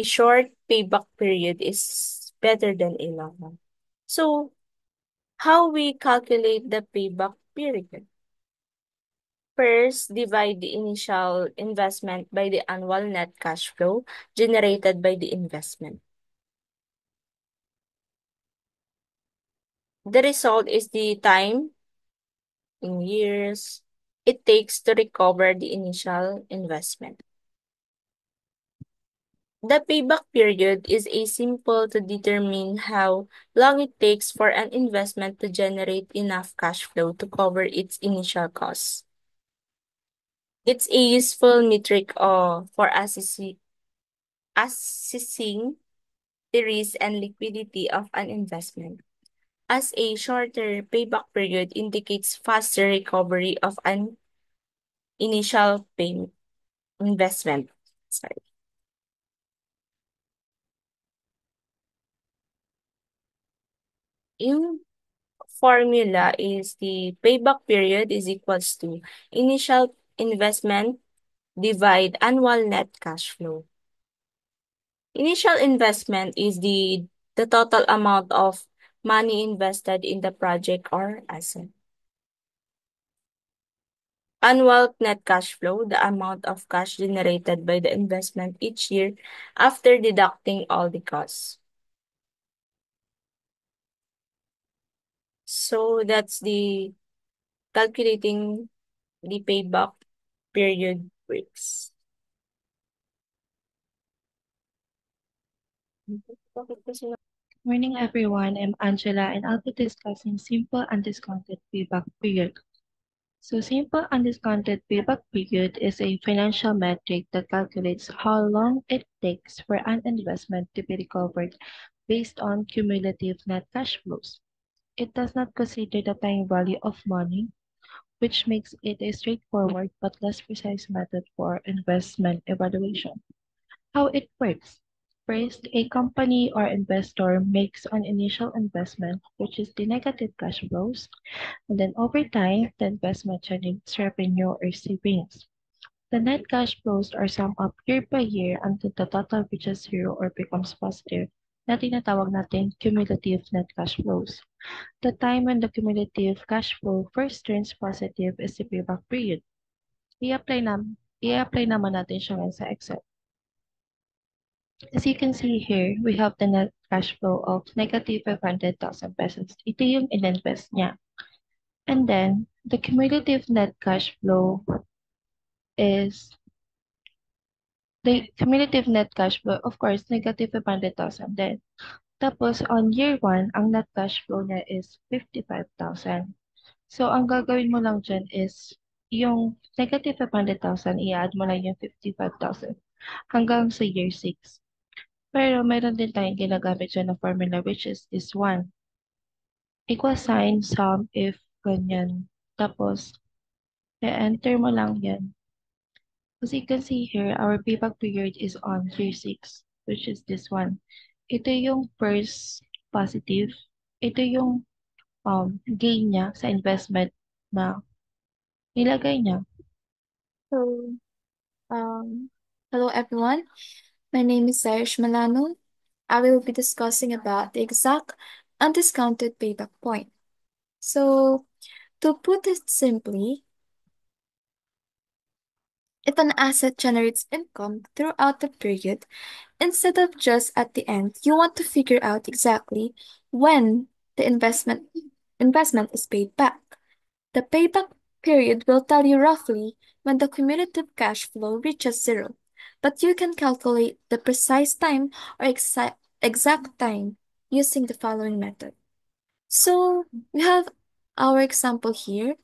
A short payback period is better than a long one. So, how we calculate the payback period? First, divide the initial investment by the annual net cash flow generated by the investment. The result is the time in years it takes to recover the initial investment. The payback period is a simple to determine how long it takes for an investment to generate enough cash flow to cover its initial costs. It's a useful metric for assessing the risk and liquidity of an investment, as a shorter payback period indicates faster recovery of an initial investment. Sorry. Yung formula is the payback period is equals to initial investment divide annual net cash flow. Initial investment is the total amount of money invested in the project or asset. Annual net cash flow, the amount of cash generated by the investment each year after deducting all the costs. So that's the calculating the payback period works. Morning everyone, I'm Angela and I'll be discussing simple undiscounted payback period. So simple undiscounted payback period is a financial metric that calculates how long it takes for an investment to be recovered based on cumulative net cash flows. It does not consider the time value of money, which makes it a straightforward but less precise method for investment evaluation. How it works. First, a company or investor makes an initial investment, which is the negative cash flows, and then over time, the investment generates revenue or savings. The net cash flows are summed up year by year until the total reaches zero or becomes positive na tinatawag natin cumulative net cash flows. The time when the cumulative cash flow first turns positive is the payback period. I-apply naman natin siya ngayon sa Excel. As you can see here, we have the net cash flow of negative 500,000 pesos. Ito yung in-invest niya. And then, the cumulative net cash flow is, the cumulative net cash flow, of course, negative 500,000 din. Tapos, on year 1, ang net cash flow niya is 55,000. So, ang gagawin mo lang dyan is, yung negative 500,000, i-add mo lang yung 55,000 hanggang sa year 6. Pero meron din tayong ginagamit dyan na formula which is this one. Equal sign sum if ganyan. Tapos, i-enter mo lang yan. As you can see here, our payback period is on year 6, which is this one. Ito yung first positive. Ito yung gain niya sa investment na nilagay niya. So, hello everyone. My name is Zarish Malano. I will be discussing about the exact undiscounted payback point. So, to put it simply, if an asset generates income throughout the period, instead of just at the end, you want to figure out exactly when the investment is paid back. The payback period will tell you roughly when the cumulative cash flow reaches zero, but you can calculate the precise time or exact time using the following method. So, we have our example here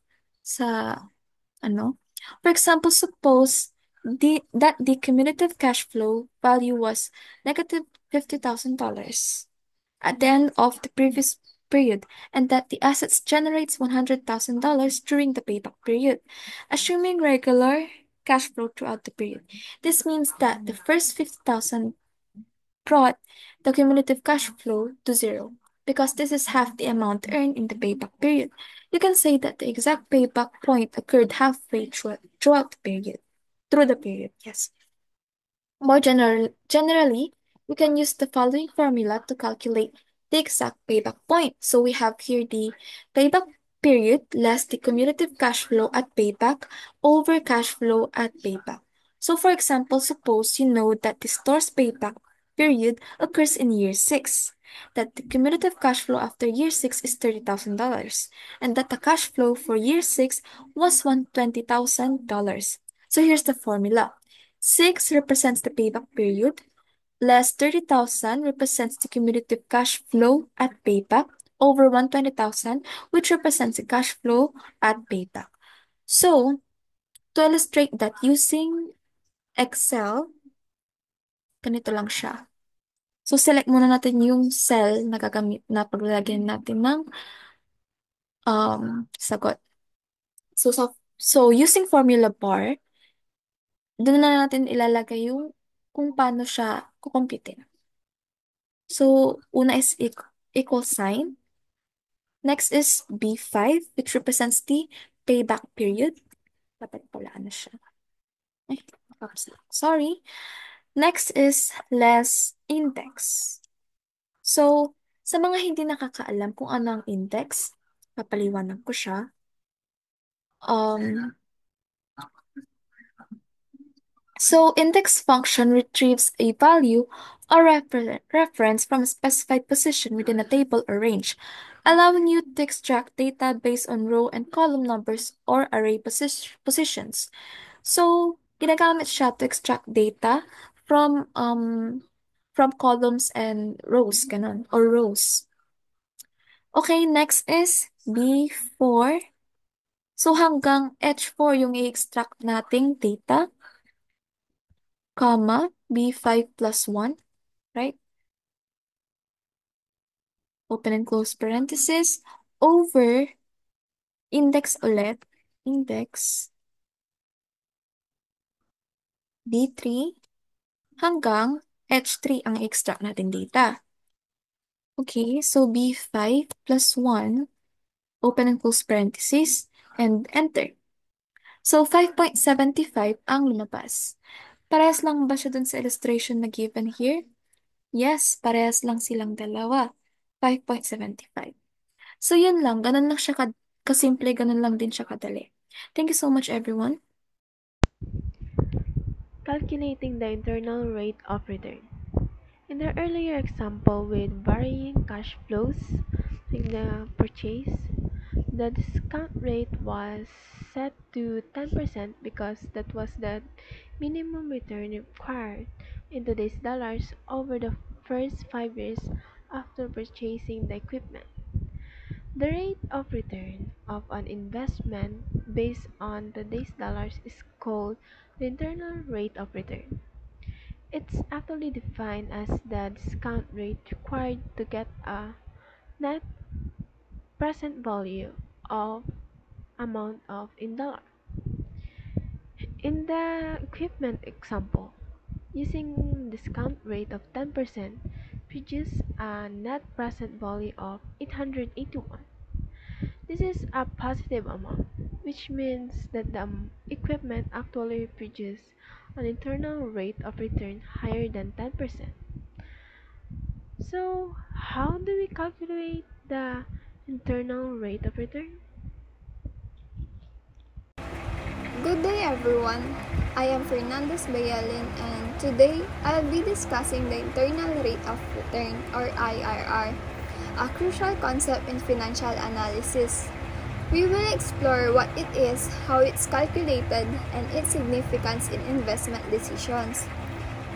sa For example, suppose that the cumulative cash flow value was negative $50,000 at the end of the previous period, and that the assets generates $100,000 during the payback period, assuming regular cash flow throughout the period. This means that the first 50,000 brought the cumulative cash flow to zero. Because this is half the amount earned in the payback period, you can say that the exact payback point occurred halfway throughout the period. Through the period, yes. Generally, we can use the following formula to calculate the exact payback point. So we have here the payback period less the cumulative cash flow at payback over cash flow at payback. So for example, suppose you know that the store's payback period occurs in year 6, that the cumulative cash flow after year 6 is $30,000, and that the cash flow for year 6 was $120,000. So here's the formula. 6 represents the payback period, less 30,000 represents the cumulative cash flow at payback over 120,000, which represents the cash flow at payback. So, to illustrate that using Excel, ganito lang siya. So, select muna natin yung cell na gagamit na paglalagyan natin ng sagot. So using formula bar, doon na natin ilalagay yung kung paano siya kukumpitin. So, una is equal sign. Next is B5, which represents the payback period. Dapat pala ano siya. Sorry. Next is less index. So, sa mga hindi nakakaalam kung ano ang index, papaliwanag ko siya. So index function retrieves a value or reference from a specified position within a table or range, allowing you to extract data based on row and column numbers or array positions. So, ginagamit siya to extract data from columns and rows, ganun, or rows. Okay, next is B4. So, hanggang H4 yung i-extract nating data, comma, B5 plus 1, right? Open and close parenthesis, over, index ulit, index, B3, hanggang H3 ang i-extract natin data. Okay, so B5 plus 1, open and close parenthesis, and enter. So, 5.75 ang lumabas. Parehas lang ba siya dun sa illustration na given here? Yes, parehas lang silang dalawa. 5.75. So, yun lang. Ganun lang siya kasimple, ganun lang din siya kadali. Thank you so much, everyone. Calculating the internal rate of return. In the earlier example with varying cash flows, like the purchase, the discount rate was set to 10% because that was the minimum return required in today's dollars over the first 5 years after purchasing the equipment. The rate of return of an investment based on today's dollars is called the internal rate of return. It's actually defined as the discount rate required to get a net present value of amount of in dollar. In the equipment example, using discount rate of 10% produce a net present value of 881. This is a positive amount, which means that the equipment actually produces an internal rate of return higher than 10%. So, how do we calculate the internal rate of return? Good day everyone, I am Fernandez Bayalin and today I'll be discussing the internal rate of return or IRR, a crucial concept in financial analysis. We will explore what it is, how it's calculated, and its significance in investment decisions.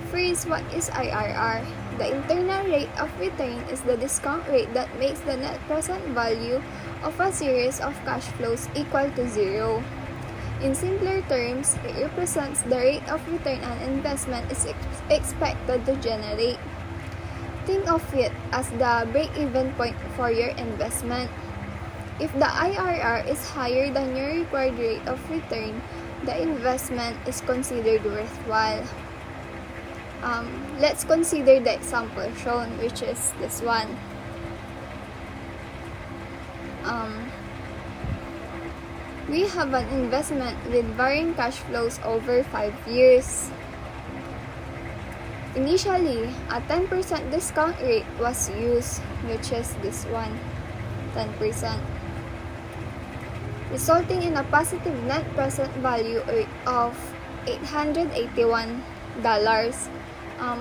First, what is IRR? The internal rate of return is the discount rate that makes the net present value of a series of cash flows equal to zero. In simpler terms, it represents the rate of return an investment is expected to generate. Think of it as the break-even point for your investment. If the IRR is higher than your required rate of return, the investment is considered worthwhile. Let's consider the example shown, which is this one. We have an investment with varying cash flows over 5 years. Initially, a 10% discount rate was used, which is this one, 10%, resulting in a positive net present value of $881.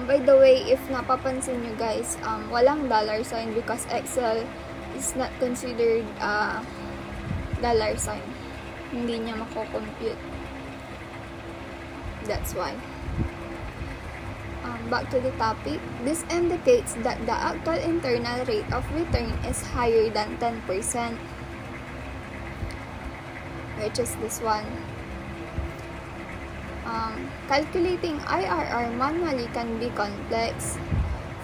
By the way, if napapansin nyo guys, walang dollar sign because Excel is not considered dollar sign. Hindi niya mako-compute. That's why. Back to the topic. This indicates that the actual internal rate of return is higher than 10%, which is this one. Calculating IRR manually can be complex.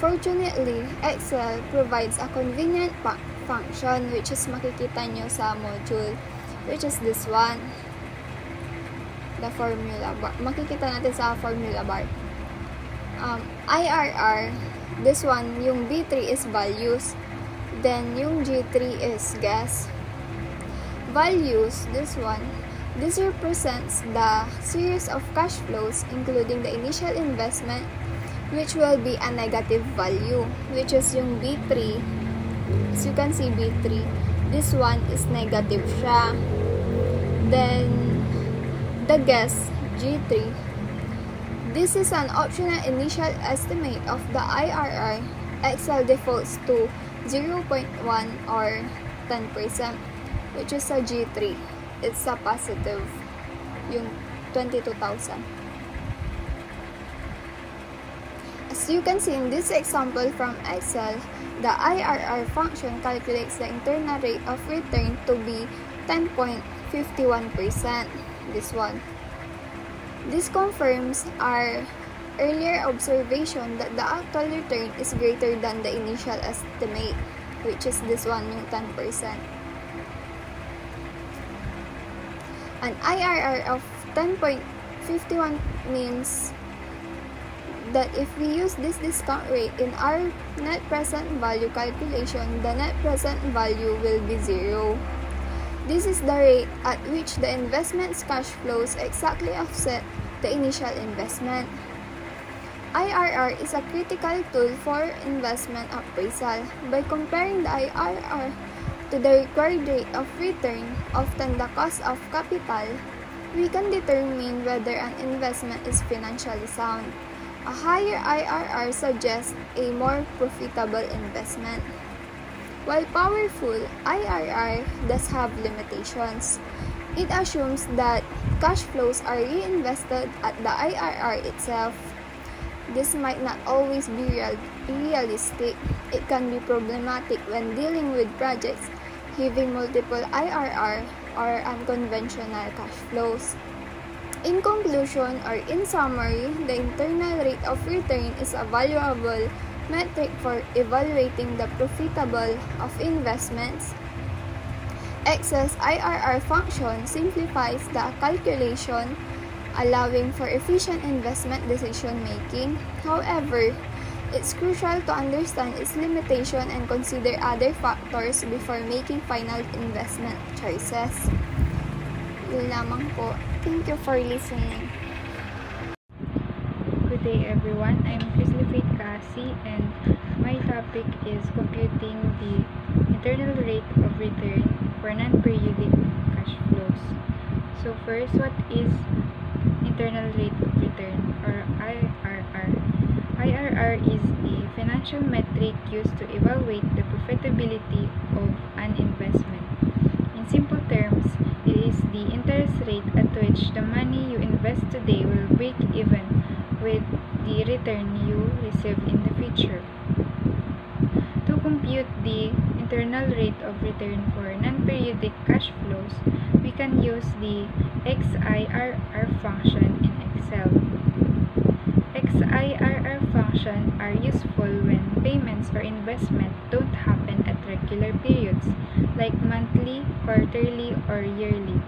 Fortunately, Excel provides a convenient function which is makikita nyo sa module, which is this one, the formula bar. Makikita natin sa formula bar. IRR, this one, yung B3 is values, then yung G3 is guess. Values, this one, this represents the series of cash flows including the initial investment, which will be a negative value, which is yung B3. As you can see, B3, this one is negative siya. Then, the guess, G3, This is an optional initial estimate of the IRR. Excel defaults to 0.1 or 10%, which is a G3. It's a positive, yung 22,000. As you can see in this example from Excel, the IRR function calculates the internal rate of return to be 10.51%. This one. This confirms our earlier observation that the actual return is greater than the initial estimate, which is this one, yung 10%. An IRR of 10.51 means that if we use this discount rate in our net present value calculation, the net present value will be 0. This is the rate at which the investment's cash flows exactly offset the initial investment. IRR is a critical tool for investment appraisal. By comparing the IRR to the required rate of return, often the cost of capital, we can determine whether an investment is financially sound. A higher IRR suggests a more profitable investment. While powerful, IRR does have limitations. It assumes that cash flows are reinvested at the IRR itself. This might not always be realistic. It can be problematic when dealing with projects having multiple IRR or unconventional cash flows. In conclusion or in summary, the internal rate of return is a valuable metric for evaluating the profitability of investments. Excel's IRR function simplifies the calculation, allowing for efficient investment decision making. However, it's crucial to understand its limitation and consider other factors before making final investment choices. Yun lamang po. Thank you for listening. Good day everyone, I'm Chrisley Faith Kasi and my topic is computing the internal rate of return for non-periodic cash flows. So first, what is internal rate of return or IRR? IRR is a financial metric used to evaluate the profitability of an investment. In simple terms, it is the interest rate at which the money you invest today will break even with the return you receive in the future. To compute the internal rate of return for non-periodic cash flows, we can use the XIRR function in Excel. XIRR functions are useful when payments or investment don't happen at regular periods, like monthly, quarterly, or yearly.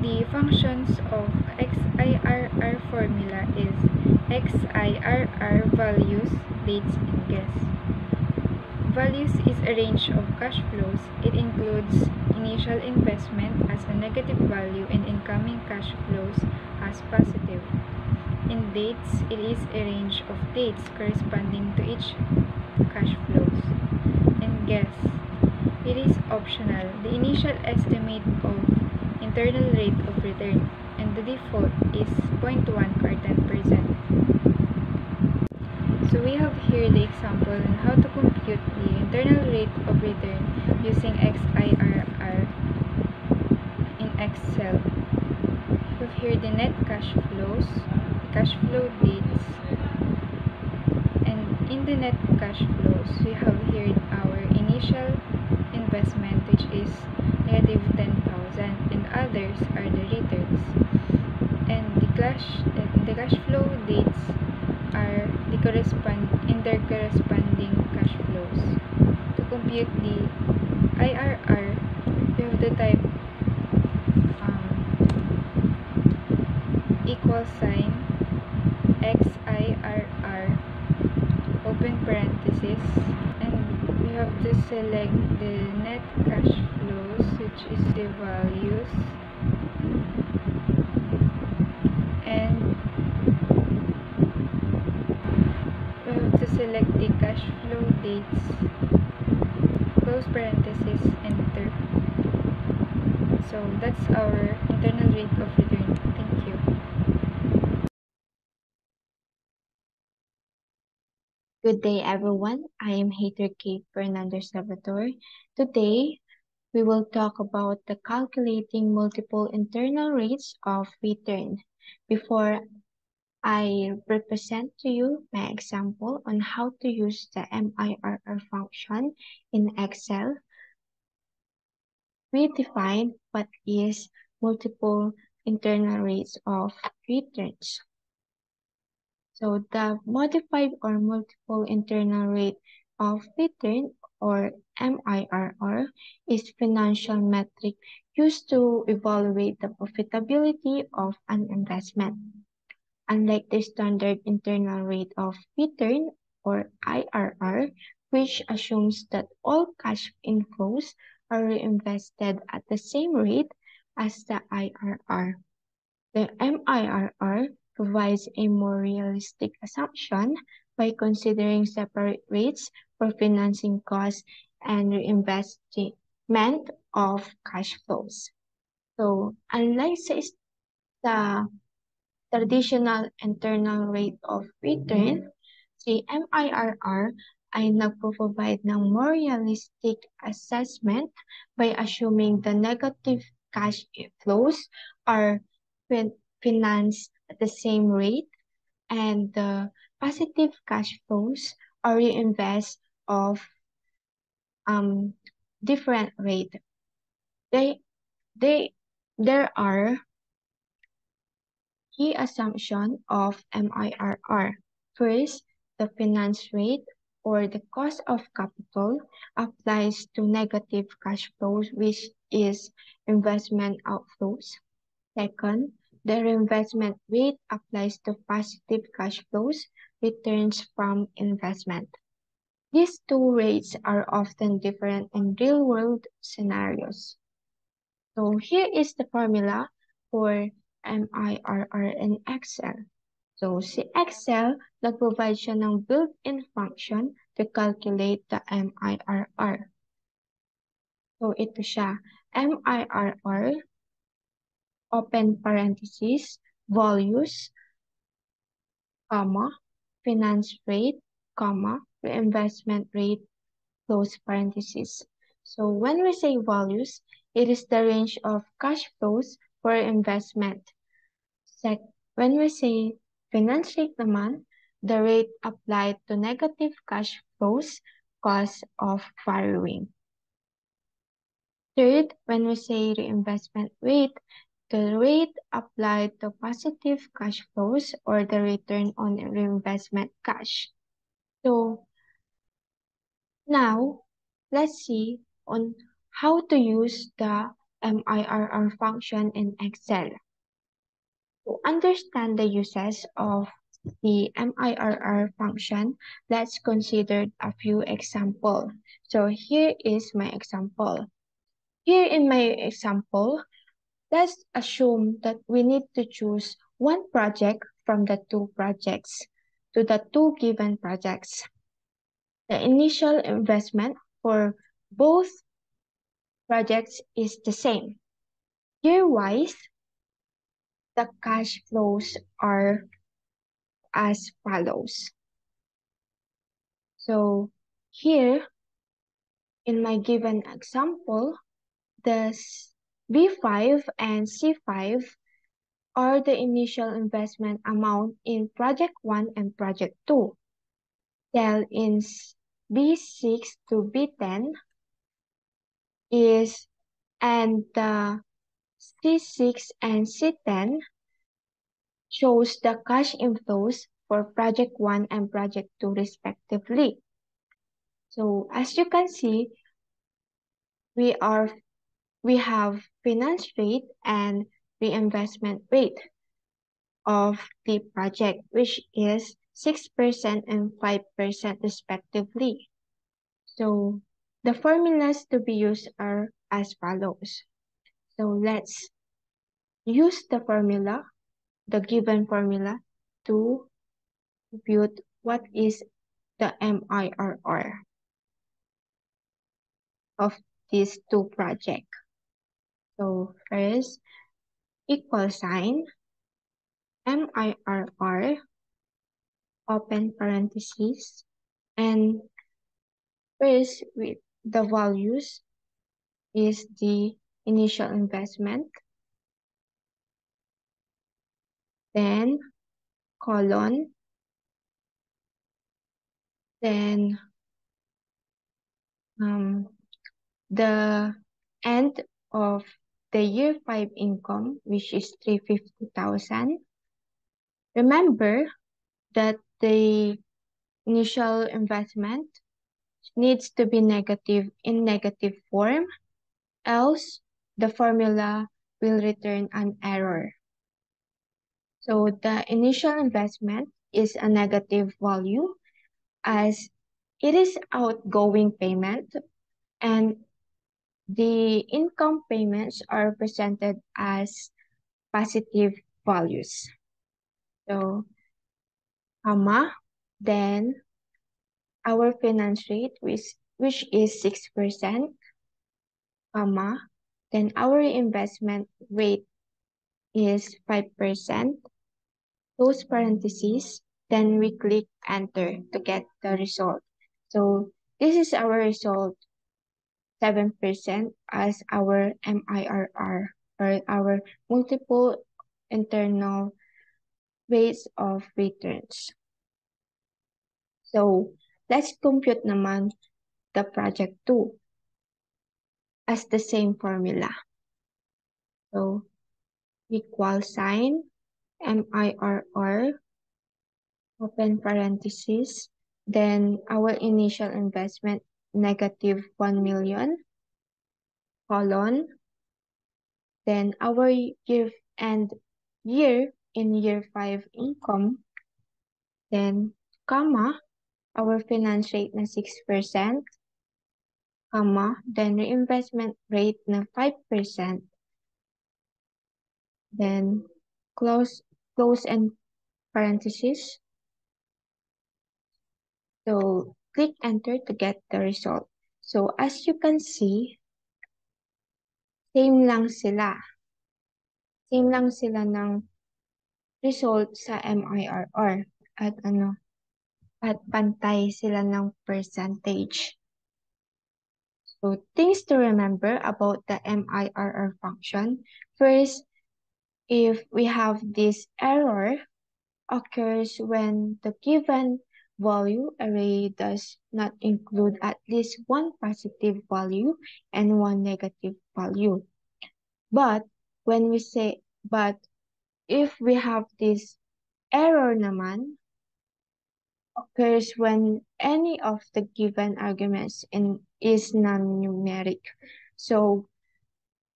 The functions of XIRR formula is XIRR values, dates, and guess. Values is a range of cash flows. It includes initial investment as a negative value and incoming cash flows as positive. In dates, it is a range of dates corresponding to each cash flows. And guess, it is optional. The initial estimate of internal rate of return and the default is 0.1 or 10%. So we have here the example on how to compute the internal rate of return using XIRR in Excel. We have here the net cash flows, the cash flow dates, and in the net cash flows, we have here our initial investment, which is negative 10,000, and others are the returns. And the cash flow dates are the corresponding cash flows. To compute the IRR, we have to type equal sign XIRR open parenthesis, and we have to select the net cash flows, which is the values, and we have to select the cash flow dates, close parenthesis, enter. So that's our internal rate of return. Thank you. Good day, everyone. I am Hater Kate Fernandez Salvatore. Today, we will talk about the calculating multiple internal rates of return. Before I represent to you my example on how to use the MIRR function in Excel, we define what is multiple internal rates of returns. So the modified or multiple internal rate of return or MIRR is financial metric used to evaluate the profitability of an investment. Unlike the standard internal rate of return or IRR, which assumes that all cash inflows are reinvested at the same rate as the IRR. The MIRR provides a more realistic assumption by considering separate rates for financing costs and reinvestment of cash flows. So, unlike the traditional internal rate of return, si MIRR ay nagpo-provide ng more realistic assessment by assuming the negative cash flows are financed at the same rate and the positive cash flows are reinvest of different rate. They, there are key assumption of MIRR. First, the finance rate or the cost of capital applies to negative cash flows, which is investment outflows. Second, the reinvestment rate applies to positive cash flows, returns from investment. These two rates are often different in real-world scenarios. So here is the formula for MIRR in Excel. So si Excel, nag-provide siya ng built-in function to calculate the MIRR. So ito siya, MIRR, open parenthesis, values, comma, finance rate, comma, reinvestment rate, close parenthesis. So when we say values, it is the range of cash flows for investment. When we say finance rate naman, the rate applied to negative cash flows cause of borrowing. Third, when we say reinvestment rate, the rate applied to positive cash flows or the return on reinvestment cash. So now let's see on how to use the MIRR function in Excel. To understand the uses of the MIRR function, let's consider a few examples. So here is my example. Here in my example, let's assume that we need to choose one project from the two projects to the two given projects. The initial investment for both projects is the same. Year-wise, the cash flows are as follows. So here, in my given example, the B5 and C5 are the initial investment amount in Project 1 and Project 2. While in B6 to B10 is, and the C6 and C10 shows the cash inflows for Project 1 and Project 2 respectively. So as you can see, we have finance rate and reinvestment rate of the project, which is 6% and 5% respectively. So the formulas to be used are as follows. So let's use the formula, the given formula, to compute what is the MIRR of these two projects. So first, equal sign, MIRR, open parentheses, And first, with the values is the initial investment, then colon, then the end of the year 5 income, which is 350,000. Remember that the initial investment needs to be negative in negative form, else the formula will return an error. So the initial investment is a negative value as it is outgoing payment and the income payments are presented as positive values. So, then our finance rate which is 6%, then our investment rate is 5%, close parentheses, then we click enter to get the result. So this is our result, 7% as our MIRR or our multiple internal rates of returns. So let's compute naman the project 2 as the same formula. So equal sign MIRR open parenthesis, then our initial investment negative 1 million colon, then our year in year 5 income, then comma, our finance rate na 6%, comma, then reinvestment rate na 5%, then close and parenthesis. So click enter to get the result. So as you can see, same lang sila. Same lang sila ng result sa MIRR at pantay sila ng percentage. So things to remember about the MIRR function. First, if we have this error occurs when the given value array does not include at least one positive value and one negative value. But if we have this error naman occurs when any of the given arguments is non-numeric. So,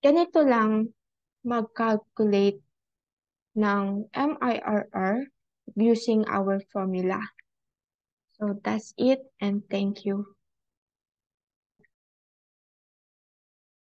ganito lang mag-calculate ng MIRR using our formula. So that's it and thank you.